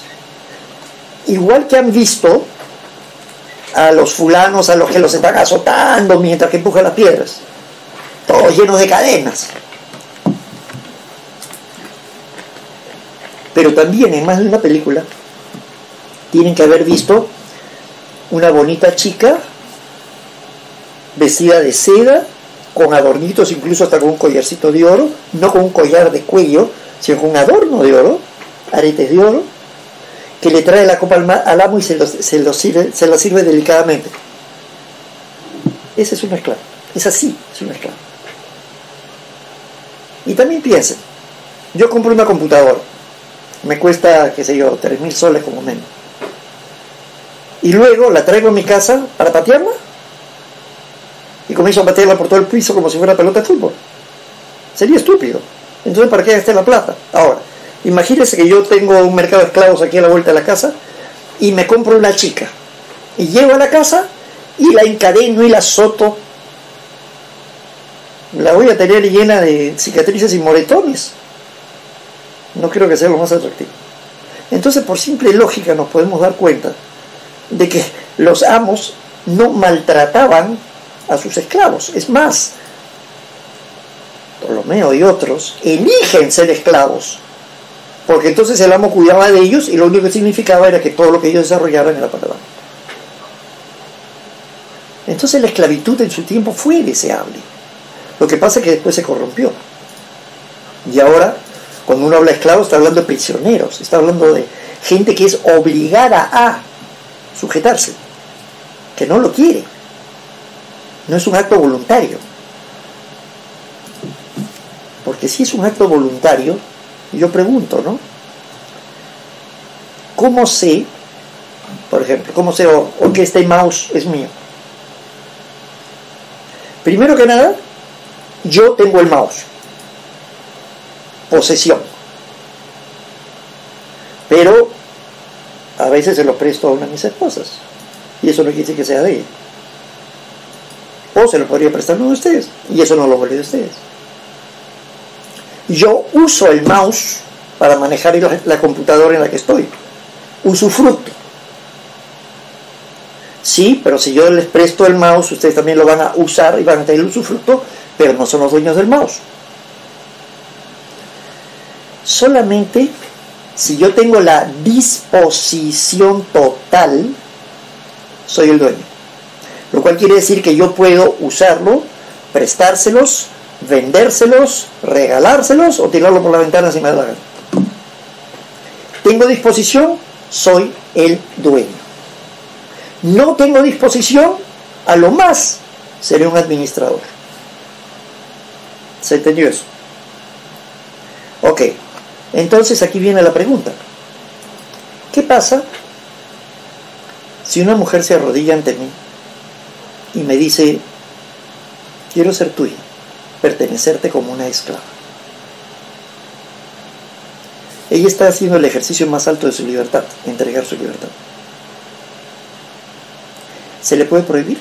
Speaker 1: igual que han visto a los fulanos a los que los están azotando mientras que empujan las piedras, todos llenos de cadenas. Pero también en más de una película tienen que haber visto una bonita chica vestida de seda, con adornitos, incluso hasta con un collarcito de oro, no con un collar de cuello, sino con un adorno de oro, aretes de oro, que le trae la copa al amo y se la sirve delicadamente. Esa es una esclava. Es así, es una esclava. Y también piensen, yo compro una computadora, me cuesta, qué sé yo, 3.000 soles como menos, y luego la traigo a mi casa para patearla, y comienzo a patearla por todo el piso como si fuera pelota de fútbol. Sería estúpido. Entonces, ¿para qué gasté la plata? Ahora, imagínense que yo tengo un mercado de esclavos aquí a la vuelta de la casa y me compro una chica y llego a la casa y la encadeno y la azoto. La voy a tener llena de cicatrices y moretones. No creo que sea lo más atractivo. Entonces, por simple lógica, nos podemos dar cuenta de que los amos no maltrataban a sus esclavos. Es más, Ptolomeo y otros eligen ser esclavos, porque entonces el amo cuidaba de ellos y lo único que significaba era que todo lo que ellos desarrollaran era para el amo. Entonces la esclavitud en su tiempo fue deseable. Lo que pasa es que después se corrompió. Y ahora, cuando uno habla de esclavos, está hablando de prisioneros, está hablando de gente que es obligada a sujetarse, que no lo quiere. No es un acto voluntario. Porque si es un acto voluntario, yo pregunto, ¿no? ¿Cómo sé, por ejemplo, cómo sé o que este mouse es mío? Primero que nada, yo tengo el mouse. Posesión. Pero a veces se lo presto a una de mis esposas. Y eso no quiere decir que sea de ella. O se lo podría prestar a uno de ustedes. Y eso no lo vuelve de ustedes. Yo uso el mouse para manejar la computadora en la que estoy. Usufructo. Sí, pero si yo les presto el mouse, ustedes también lo van a usar y van a tener el usufructo, pero no son los dueños del mouse. Solamente si yo tengo la disposición total, soy el dueño. Lo cual quiere decir que yo puedo usarlo, prestárselos, vendérselos, regalárselos o tirarlo por la ventana si me da la gana. Tengo disposición, soy el dueño. No tengo disposición, a lo más seré un administrador. ¿Se entendió eso? Ok, entonces aquí viene la pregunta. ¿Qué pasa si una mujer se arrodilla ante mí y me dice, quiero ser tuya, pertenecerte como una esclava? Ella está haciendo el ejercicio más alto de su libertad, entregar su libertad. ¿Se le puede prohibir?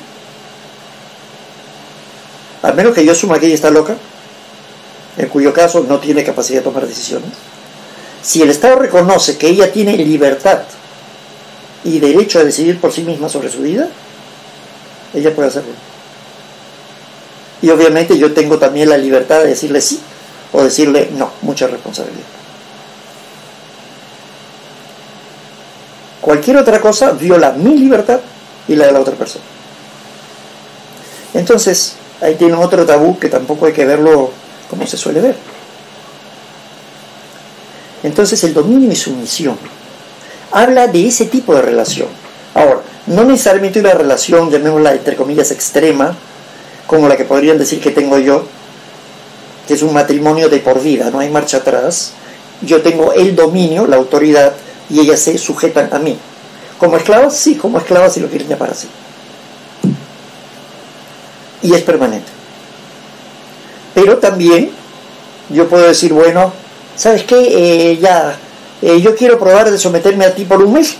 Speaker 1: Al menos que yo asuma que ella está loca, en cuyo caso no tiene capacidad de tomar decisiones. Si el Estado reconoce que ella tiene libertad y derecho a decidir por sí misma sobre su vida, ella puede hacerlo. Y obviamente yo tengo también la libertad de decirle sí o decirle no, mucha responsabilidad. Cualquier otra cosa viola mi libertad y la de la otra persona. Entonces, ahí tienen otro tabú que tampoco hay que verlo como se suele ver. Entonces, el dominio y sumisión habla de ese tipo de relación. Ahora, no necesariamente una relación, llamémosla entre comillas extrema, como la que podrían decir que tengo yo, que es un matrimonio de por vida, no hay marcha atrás. Yo tengo el dominio, la autoridad, y ellas se sujetan a mí. ¿Como esclavas? Sí, como esclavas, si lo quieren llamar así. Y es permanente. Pero también yo puedo decir, bueno, ¿sabes qué? Yo quiero probar de someterme a ti por un mes.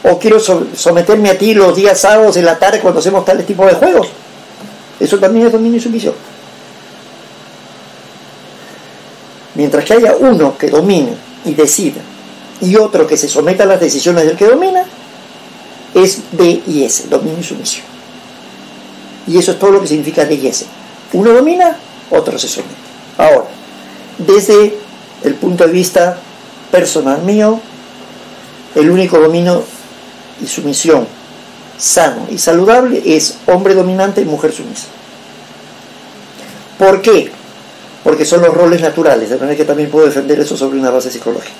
Speaker 1: O quiero someterme a ti los días sábados en la tarde cuando hacemos tales tipos de juegos. Eso también es dominio y sumisión. Mientras que haya uno que domine y decida y otro que se someta a las decisiones del que domina, es D y S, dominio y sumisión. Y eso es todo lo que significa D y S. Uno domina, otro se somete. Ahora, desde el punto de vista personal mío, el único dominio y sumisión sano y saludable es hombre dominante y mujer sumisa. ¿Por qué? Porque son los roles naturales, de manera que también puedo defender eso sobre una base psicológica.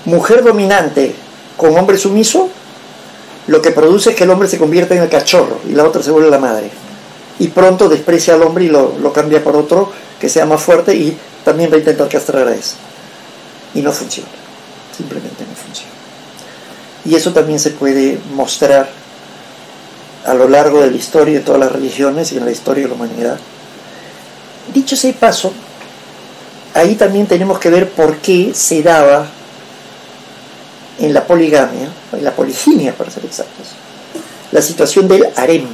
Speaker 1: Mujer dominante con hombre sumiso, lo que produce es que el hombre se convierta en el cachorro y la otra se vuelve la madre. Y pronto desprecia al hombre y lo cambia por otro que sea más fuerte y también va a intentar castrar a ese. Y no funciona, simplemente no funciona. Y eso también se puede mostrar a lo largo de la historia de todas las religiones y en la historia de la humanidad. Dicho sea de paso, ahí también tenemos que ver por qué se daba en la poligamia, en la poliginia para ser exactos, la situación del harem,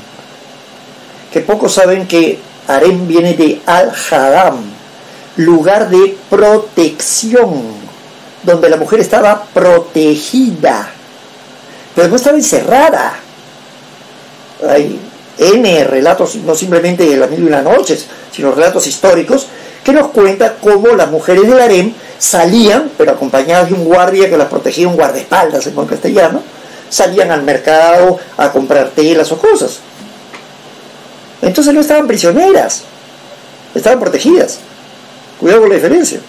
Speaker 1: que pocos saben que harem viene de al-haram, lugar de protección, donde la mujer estaba protegida, pero no estaba encerrada. Hay N relatos, no simplemente de las 1001 noches, sino relatos históricos, que nos cuentan cómo las mujeres del harem salían, pero acompañadas de un guardia que las protegía, un guardaespaldas en buen castellano, salían al mercado a comprar telas o cosas. Entonces no estaban prisioneras, estaban protegidas. Cuidado con la diferencia.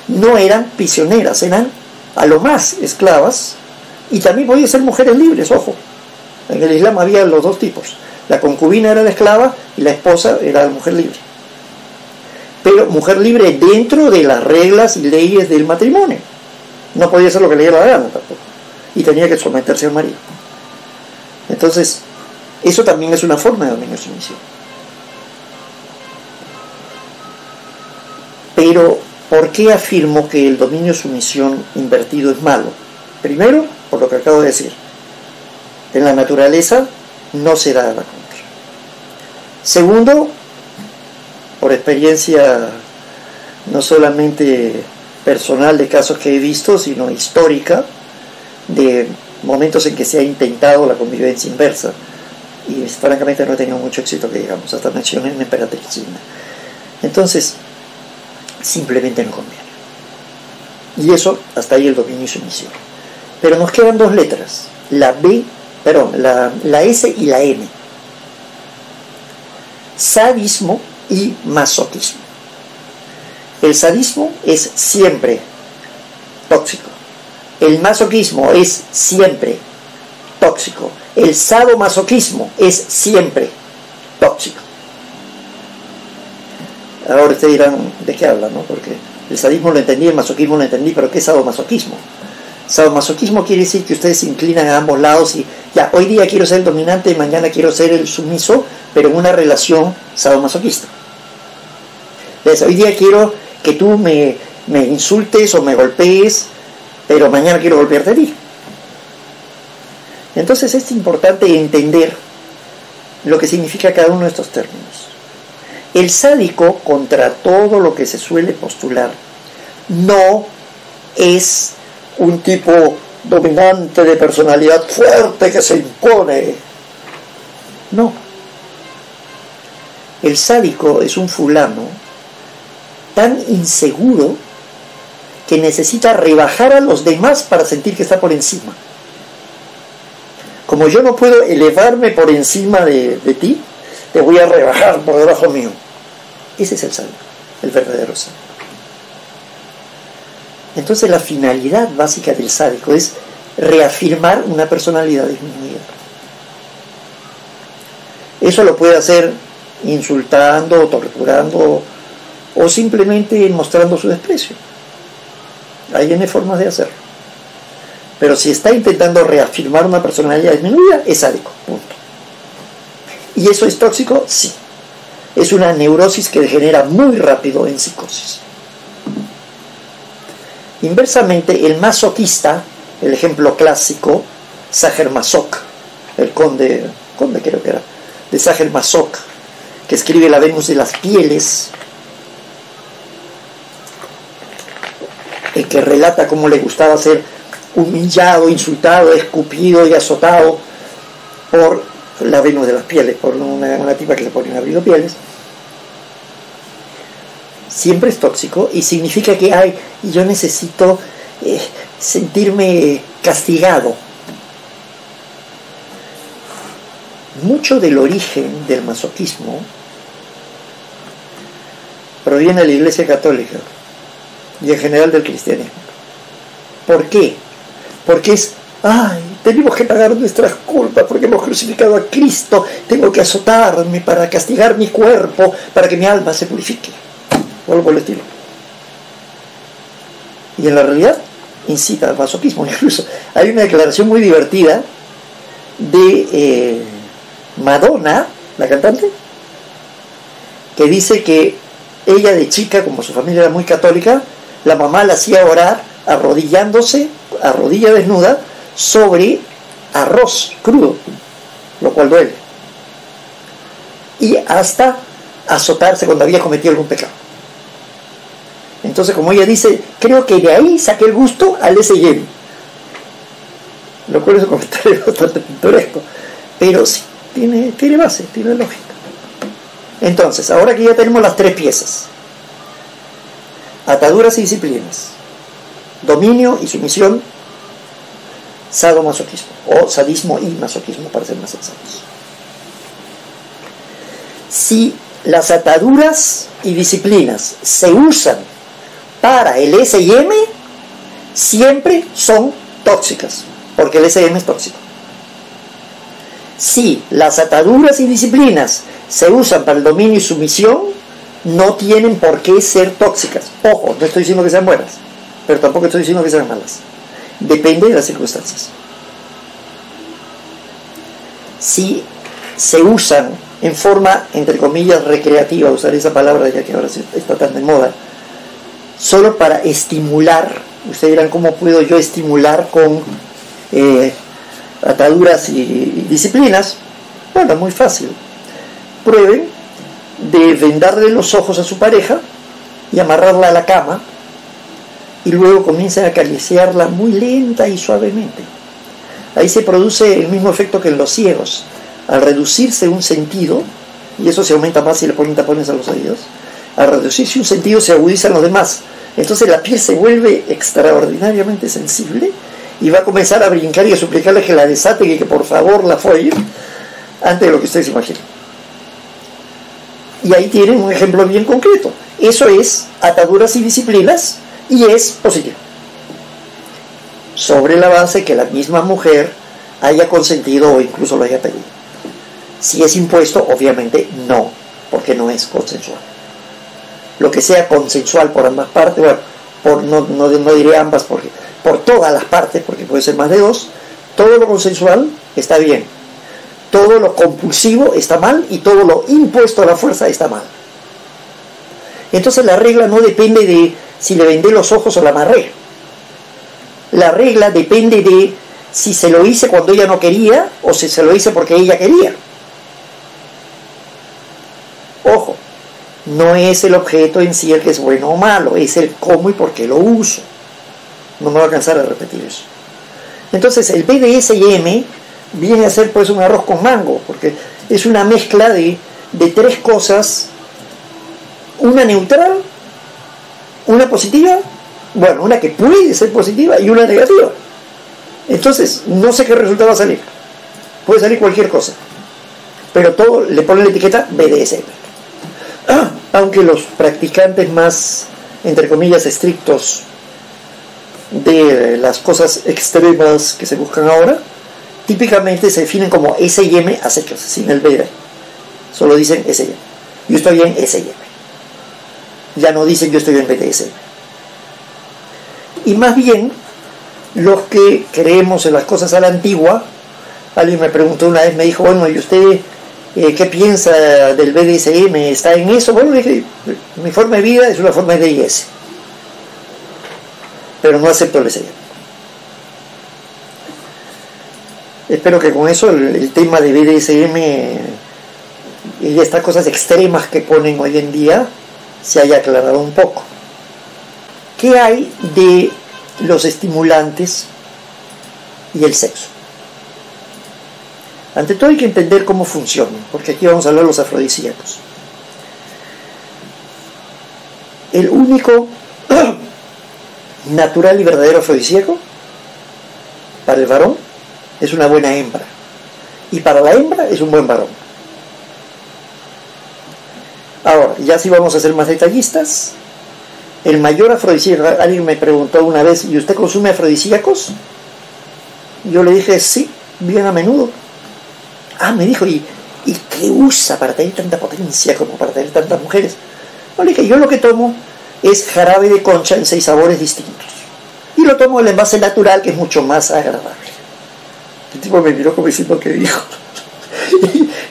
Speaker 1: No eran prisioneras, eran a lo más esclavas, y también podían ser mujeres libres, ojo. En el Islam había los dos tipos. La concubina era la esclava y la esposa era la mujer libre. Pero mujer libre dentro de las reglas y leyes del matrimonio. No podía hacer lo que le diera la gana tampoco. Y tenía que someterse al marido. Entonces, eso también es una forma de dominio y sumisión. Pero, ¿por qué afirmo que el dominio y sumisión invertido es malo? Primero, por lo que acabo de decir. En la naturaleza no se da la contra. Segundo, por experiencia no solamente personal de casos que he visto, sino histórica, de momentos en que se ha intentado la convivencia inversa. Y francamente no he tenido mucho éxito, que digamos, hasta mencioné en emperatriz China. Entonces, simplemente no conviene. Y eso, hasta ahí el dominio y sumisión. Pero nos quedan dos letras, la S y la N. Sadismo y masoquismo. El sadismo es siempre tóxico. El masoquismo es siempre tóxico. El sadomasoquismo es siempre tóxico. Ahora ustedes dirán, ¿de qué hablan, no? Porque el sadismo lo entendí, el masoquismo lo entendí, pero ¿qué es sadomasoquismo? Sadomasoquismo quiere decir que ustedes se inclinan a ambos lados y ya, hoy día quiero ser el dominante y mañana quiero ser el sumiso, pero en una relación sadomasoquista. Entonces, hoy día quiero que tú me insultes o me golpees, pero mañana quiero golpearte a ti. Entonces es importante entender lo que significa cada uno de estos términos. El sádico, contra todo lo que se suele postular, no es un tipo dominante de personalidad fuerte que se impone. No. El sádico es un fulano tan inseguro que necesita rebajar a los demás para sentir que está por encima. Como yo no puedo elevarme por encima de ti, te voy a rebajar por debajo mío. Ese es el sádico, el verdadero sádico. Entonces la finalidad básica del sádico es reafirmar una personalidad disminuida. Eso lo puede hacer insultando, torturando o simplemente mostrando su desprecio. Hay N formas de hacerlo. Pero si está intentando reafirmar una personalidad disminuida, es sádico, punto. ¿Y eso es tóxico? Sí. Es una neurosis que degenera muy rápido en psicosis. Inversamente, el masoquista, el ejemplo clásico, Sacher-Masoch, el conde creo que era, de Sacher-Masoch, que escribe La Venus de las Pieles, el que relata cómo le gustaba ser humillado, insultado, escupido y azotado por la Venus de las Pieles, por una tipa que se pone un abrigo de pieles. Siempre es tóxico y significa que yo necesito sentirme castigado. Mucho del origen del masoquismo proviene de la Iglesia Católica y en general del cristianismo. ¿Por qué? Porque tenemos que pagar nuestras culpas porque hemos crucificado a Cristo, tengo que azotarme para castigar mi cuerpo, para que mi alma se purifique, o algo por el estilo. Y en la realidad incita al masoquismo. Incluso hay una declaración muy divertida de Madonna, la cantante, que dice que ella de chica, como su familia era muy católica, la mamá la hacía orar arrodillándose, a rodilla desnuda, sobre arroz crudo, lo cual duele, y hasta azotarse cuando había cometido algún pecado. Entonces, como ella dice, creo que de ahí saqué el gusto al S&M, lo cual es un comentario bastante pintoresco, pero sí, tiene base, tiene lógica. Entonces, ahora que ya tenemos las tres piezas, ataduras y disciplinas, dominio y sumisión, sadomasoquismo, o sadismo y masoquismo para ser más exactos. Si las ataduras y disciplinas se usan para el S&M, siempre son tóxicas, porque el S&M es tóxico. Si las ataduras y disciplinas se usan para el dominio y sumisión, no tienen por qué ser tóxicas. Ojo, no estoy diciendo que sean buenas, pero tampoco estoy diciendo que sean malas. Depende de las circunstancias. Si se usan en forma, entre comillas, recreativa, usar esa palabra ya que ahora está tan de moda, solo para estimular, ustedes dirán, ¿cómo puedo yo estimular con ataduras y disciplinas? Bueno, muy fácil. Prueben de vendarle los ojos a su pareja y amarrarla a la cama, y luego comiencen a acariciarla muy lenta y suavemente. Ahí se produce el mismo efecto que en los ciegos. Al reducirse un sentido, y eso se aumenta más si le ponen tapones a los oídos, al reducirse un sentido se agudizan los demás. Entonces la piel se vuelve extraordinariamente sensible y va a comenzar a brincar y a suplicarle que la desate y que por favor la folle antes de lo que ustedes imaginan. Y ahí tienen un ejemplo bien concreto. Eso es ataduras y disciplinas, y es positivo, sobre la base que la misma mujer haya consentido o incluso lo haya pedido. Si es impuesto, obviamente no, porque no es consensual. Lo que sea consensual por ambas partes, bueno, no diré ambas, porque por todas las partes, porque puede ser más de dos, todo lo consensual está bien, todo lo compulsivo está mal y todo lo impuesto a la fuerza está mal. Entonces la regla no depende de si le vendé los ojos o la amarré. La regla depende de si se lo hice cuando ella no quería o si se lo hice porque ella quería. Ojo, no es el objeto en sí el que es bueno o malo, es el cómo y por qué lo uso. No me voy a cansar de repetir eso. Entonces el BDSM viene a ser pues un arroz con mango, porque es una mezcla de tres cosas, una neutral, una positiva, bueno, una que puede ser positiva y una negativa. Entonces, no sé qué resultado va a salir. Puede salir cualquier cosa. Pero todo le ponen la etiqueta BDSM. Aunque los practicantes más, entre comillas, estrictos de las cosas extremas que se buscan ahora, típicamente se definen como S&M a secos, sin el BD. Solo dicen S&M. Yo estoy en S&M. Ya no dicen yo estoy en BDSM. Y más bien, los que creemos en las cosas a la antigua, alguien me preguntó una vez, me dijo, bueno, ¿y usted qué piensa del BDSM? ¿Está en eso? Bueno, dije, mi forma de vida es una forma de DIS, pero no acepto el S&M. Espero que con eso el tema de BDSM y estas cosas extremas que ponen hoy en día se haya aclarado un poco. ¿Qué hay de los estimulantes y el sexo? Ante todo hay que entender cómo funcionan, porque aquí vamos a hablar de los afrodisíacos. El único natural y verdadero afrodisíaco para el varón es una buena hembra, y para la hembra es un buen varón. Ahora, ya si vamos a ser más detallistas, el mayor afrodisíaco, alguien me preguntó una vez, ¿y usted consume afrodisíacos? Yo le dije, sí, bien a menudo. Me dijo, ¿y qué usa para tener tanta potencia como para tener tantas mujeres? No, le dije, yo lo que tomo es jarabe de concha en 6 sabores distintos. Y lo tomo del envase natural, que es mucho más agradable. El tipo me miró como diciendo, ¿qué dijo?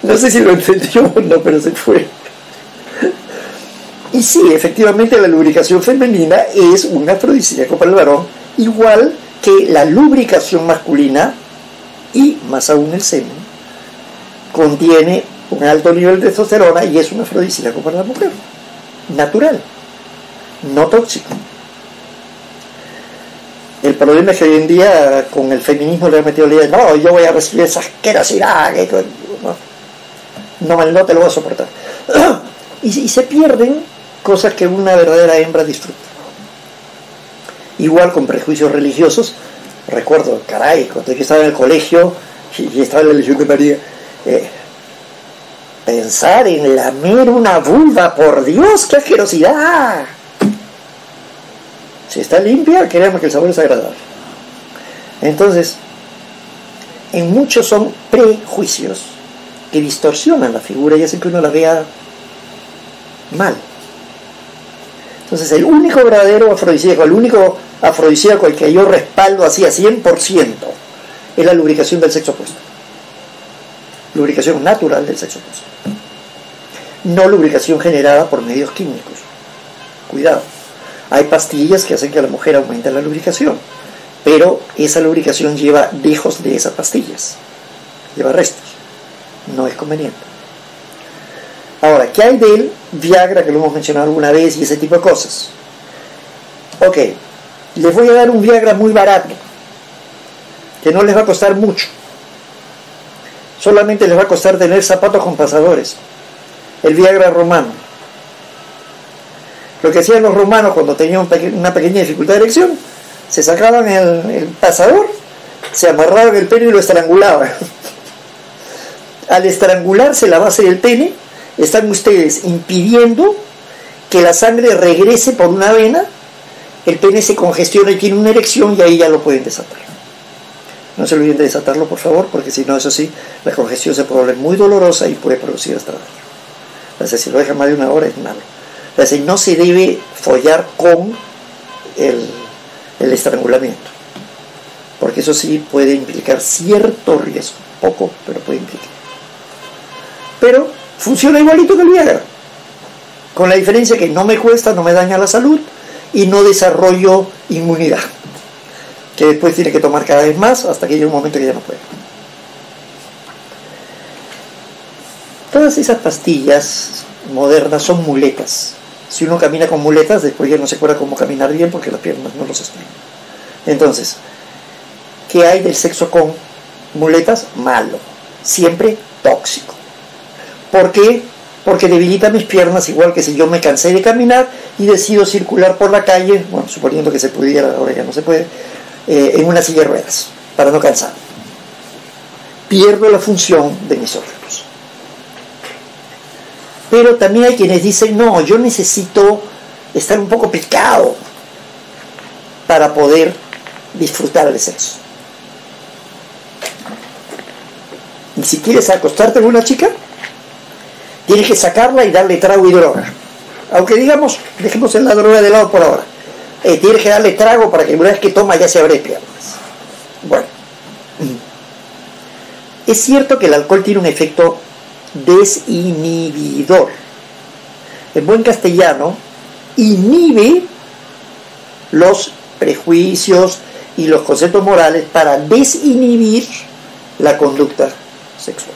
Speaker 1: No sé si lo entendió o no, pero se fue. Y sí, efectivamente la lubricación femenina es un afrodisíaco para el varón, igual que la lubricación masculina, y más aún el semen, contiene un alto nivel de testosterona y es un afrodisíaco para la mujer. Natural, no tóxico. El problema es que hoy en día con el feminismo le han metido la idea, no, yo voy a recibir esa asquerosidad, no te lo voy a soportar. Y se pierden cosas que una verdadera hembra disfruta. Igual con prejuicios religiosos. Recuerdo, caray, cuando yo estaba en el colegio y estaba en la Legión de María, pensar en lamer una vulva, por Dios, qué asquerosidad. Si está limpia, créanme que el sabor es agradable. Entonces, en muchos son prejuicios que distorsionan la figura y hacen que uno la vea mal. Entonces, el único verdadero afrodisíaco, el único afrodisíaco al que yo respaldo así a 100%, es la lubricación del sexo opuesto. Lubricación natural del sexo opuesto. No lubricación generada por medios químicos. Cuidado. Hay pastillas que hacen que la mujer aumente la lubricación, pero esa lubricación lleva dejos de esas pastillas. Lleva restos. No es conveniente. Ahora, ¿qué hay del Viagra, que lo hemos mencionado alguna vez, y ese tipo de cosas? Ok, les voy a dar un Viagra muy barato, que no les va a costar mucho. Solamente les va a costar tener zapatos con pasadores. El Viagra romano. Lo que hacían los romanos cuando tenían una pequeña dificultad de erección, se sacaban el pasador, se amarraban el pene y lo estrangulaban. Al estrangularse la base del pene, están ustedes impidiendo que la sangre regrese por una vena, el pene se congestiona y tiene una erección y ahí ya lo pueden desatar. No se olviden de desatarlo, por favor, porque si no, eso sí, la congestión se puede volver muy dolorosa y puede producir hasta daño. Entonces, si lo dejan más de una hora es malo. Entonces, no se debe follar con el estrangulamiento, porque eso sí puede implicar cierto riesgo, poco, pero puede implicar. Pero funciona igualito que el Viagra, con la diferencia que no me cuesta, no me daña la salud y no desarrollo inmunidad. que después tiene que tomar cada vez más hasta que llega un momento que ya no puede. Todas esas pastillas modernas son muletas. Si uno camina con muletas, después ya no se acuerda cómo caminar bien porque las piernas no lo sostienen. Entonces, ¿qué hay del sexo con muletas? Malo, siempre tóxico. ¿Por qué? Porque debilita mis piernas, igual que si yo me cansé de caminar y decido circular por la calle, bueno, suponiendo que se pudiera, ahora ya no se puede, en una silla de ruedas, para no cansar. Pierdo la función de mis órganos. Pero también hay quienes dicen, no, yo necesito estar un poco picado para poder disfrutar del sexo. Y si quieres acostarte con una chica, tienes que sacarla y darle trago y droga. Aunque digamos, dejemos la droga de lado por ahora. Tienes que darle trago para que una vez que toma ya se abre piernas. Bueno, es cierto que el alcohol tiene un efecto desinhibidor. En buen castellano, inhibe los prejuicios y los conceptos morales para desinhibir la conducta sexual.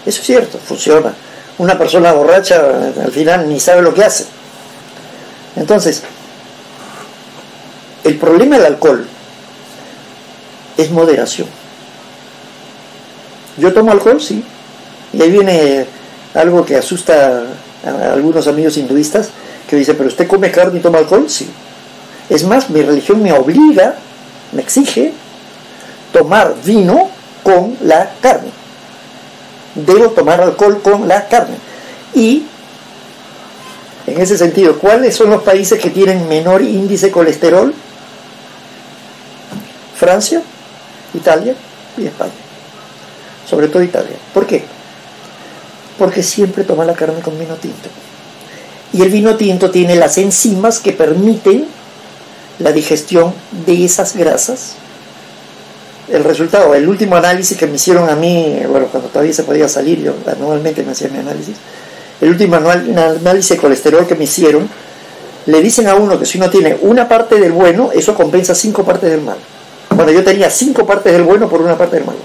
Speaker 1: Eso es cierto, funciona. Una persona borracha al final ni sabe lo que hace. Entonces, el problema del alcohol es moderación. Yo tomo alcohol, sí, y ahí viene algo que asusta a algunos amigos hinduistas, que dicen, pero usted come carne y toma alcohol, sí. Es más, mi religión me obliga, me exige tomar vino con la carne. Debo tomar alcohol con la carne. Y en ese sentido, ¿cuáles son los países que tienen menor índice de colesterol? Francia, Italia y España. Sobre todo Italia. ¿Por qué? Porque siempre toma la carne con vino tinto. Y el vino tinto tiene las enzimas que permiten la digestión de esas grasas. El resultado, el último análisis que me hicieron a mí, bueno, cuando todavía se podía salir, yo anualmente me hacía mi análisis, el último análisis de colesterol que me hicieron, le dicen a uno que si uno tiene una parte del bueno, eso compensa 5 partes del malo. Bueno, yo tenía 5 partes del bueno por una parte del malo.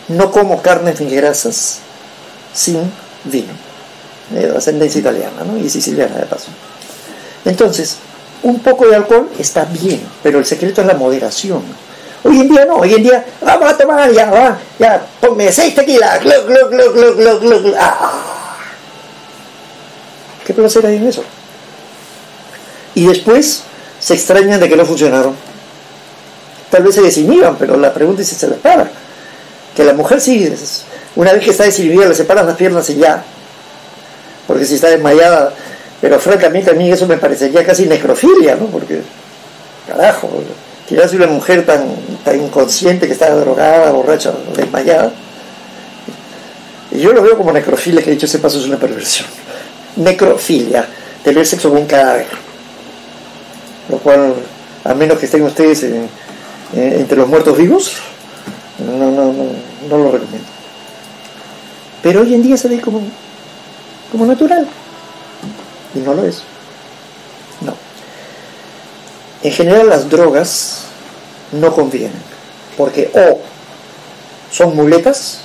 Speaker 1: No como carnes ni grasas sin vino. De ascendencia italiana, ¿no? Y siciliana de paso. Entonces, un poco de alcohol está bien, pero el secreto es la moderación. Hoy en día no, hoy en día, vamos a tomar, ya, ponme 6 tequilas, glug, glug, glug, glug, glug, glug, glug. ¿Qué placer hay en eso? Y después se extrañan de que no funcionaron. Tal vez se desinhiban, pero la pregunta es si se les para. Que la mujer sí, una vez que está desinhibida, le separas las piernas y ya. Porque si está desmayada, pero francamente a mí eso me parecería casi necrofilia, ¿no? Porque, carajo, tirarse una mujer tan inconsciente que está drogada, borracha, desmayada. Y yo lo veo como necrofilia, que de hecho ese paso es una perversión. Necrofilia, tener sexo con un cadáver. Lo cual, a menos que estén ustedes entre los muertos vivos, no lo recomiendo. Pero hoy en día se ve como natural. Y no lo es. No. En general las drogas no convienen. Porque o son muletas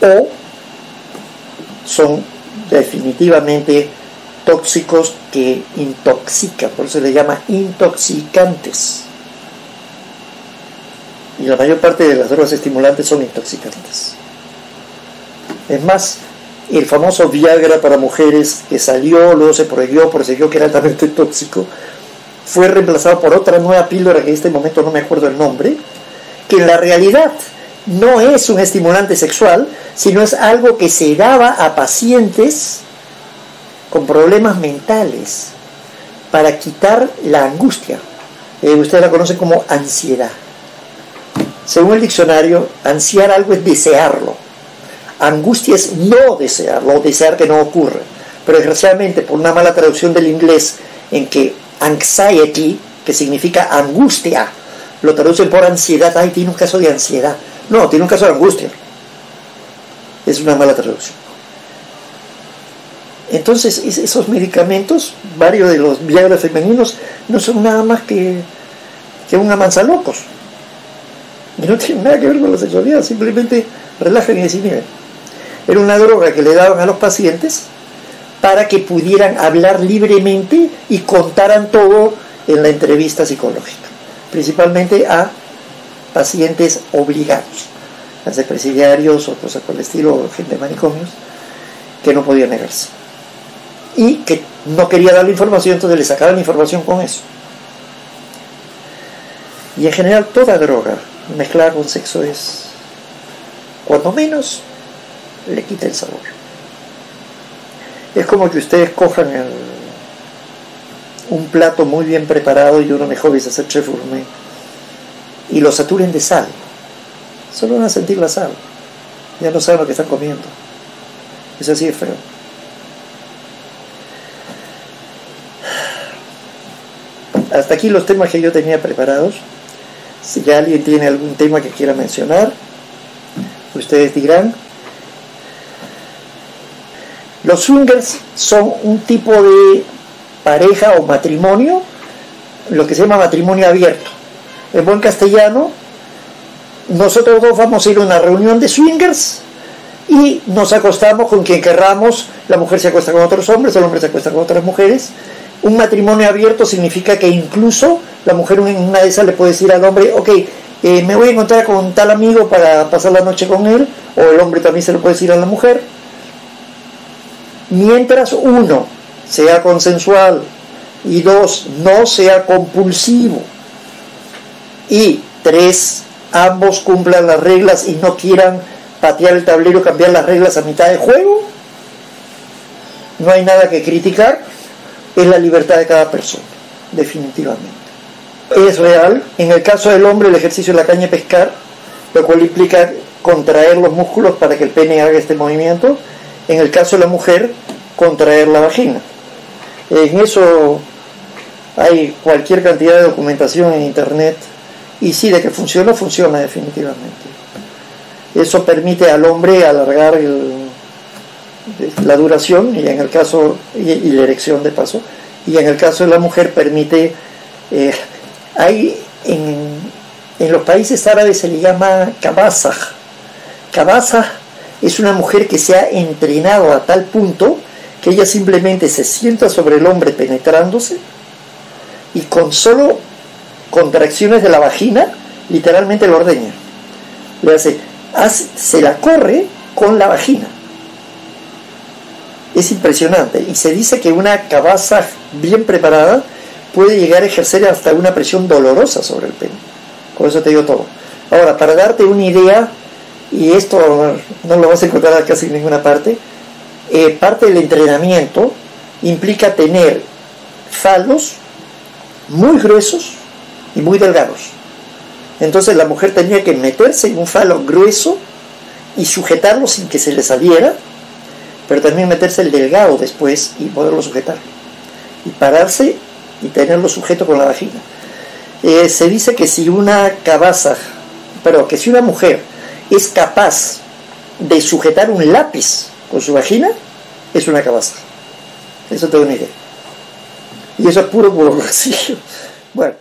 Speaker 1: o son definitivamente tóxicos que intoxican. Por eso se les llama intoxicantes. Y la mayor parte de las drogas estimulantes son intoxicantes. Es más, el famoso Viagra para mujeres que salió, luego se prohibió porque se vio que era altamente tóxico, fue reemplazado por otra nueva píldora que en este momento no me acuerdo el nombre, que en la realidad no es un estimulante sexual, sino es algo que se daba a pacientes con problemas mentales para quitar la angustia. Ustedes la conocen como ansiedad. Según el diccionario, ansiar algo es desearlo. Angustia es no desearlo, o desear que no ocurra. Pero desgraciadamente, por una mala traducción del inglés, en que anxiety, que significa angustia, lo traducen por ansiedad. Ay, tiene un caso de ansiedad. No, tiene un caso de angustia. Es una mala traducción. Entonces esos medicamentos, varios de los Viagra femeninos, no son nada más que un amansalocos. Y no tienen nada que ver con la sexualidad, simplemente relajan y desinhiben. Era una droga que le daban a los pacientes para que pudieran hablar libremente y contaran todo en la entrevista psicológica, principalmente a pacientes obligados, a ser presidiarios o cosas por el estilo, o gente de manicomios, que no podían negarse. Y que no quería darle información, entonces le sacaban información con eso. Y en general toda droga mezclada con sexo es, cuando menos, le quita el sabor. Es como que ustedes cojan un plato muy bien preparado y uno mejor es hacer chef gourmet y lo saturen de sal. Solo van a sentir la sal. Ya no saben lo que están comiendo. Es así de feo. Hasta aquí los temas que yo tenía preparados. Si ya alguien tiene algún tema que quiera mencionar, ustedes dirán. Los swingers son un tipo de pareja o matrimonio, lo que se llama matrimonio abierto. En buen castellano, nosotros dos vamos a ir a una reunión de swingers y nos acostamos con quien querramos. La mujer se acuesta con otros hombres, el hombre se acuesta con otras mujeres. Un matrimonio abierto significa que incluso la mujer en una de esas le puede decir al hombre, ok, me voy a encontrar con tal amigo para pasar la noche con él, o el hombre también se lo puede decir a la mujer, mientras uno sea consensual y dos, no sea compulsivo, y tres, ambos cumplan las reglas y no quieran patear el tablero y cambiar las reglas a mitad de juego, no hay nada que criticar. Es la libertad de cada persona, definitivamente. Es real. En el caso del hombre, el ejercicio de la caña de pescar, lo cual implica contraer los músculos para que el pene haga este movimiento. En el caso de la mujer, contraer la vagina. En eso hay cualquier cantidad de documentación en internet, y sí, de que funciona, funciona definitivamente. Eso permite al hombre alargar la duración, y en el caso y la erección de paso, y en el caso de la mujer permite, hay en los países árabes se le llama kabazah. Kabazah es una mujer que se ha entrenado a tal punto que ella simplemente se sienta sobre el hombre penetrándose y con solo contracciones de la vagina literalmente lo ordeña, le se la corre con la vagina. Es impresionante, y se dice que una kabazah bien preparada puede llegar a ejercer hasta una presión dolorosa sobre el pene. Con eso te digo todo. Ahora, para darte una idea, y esto no lo vas a encontrar casi en ninguna parte, parte del entrenamiento implica tener falos muy gruesos y muy delgados. Entonces la mujer tenía que meterse en un falo grueso y sujetarlo sin que se le saliera, pero también meterse el delgado después y poderlo sujetar, y pararse y tenerlo sujeto con la vagina. Se dice que si una que si una mujer es capaz de sujetar un lápiz con su vagina, es una kabazah. Eso te da una idea. Y eso es puro bolsillo. Bueno.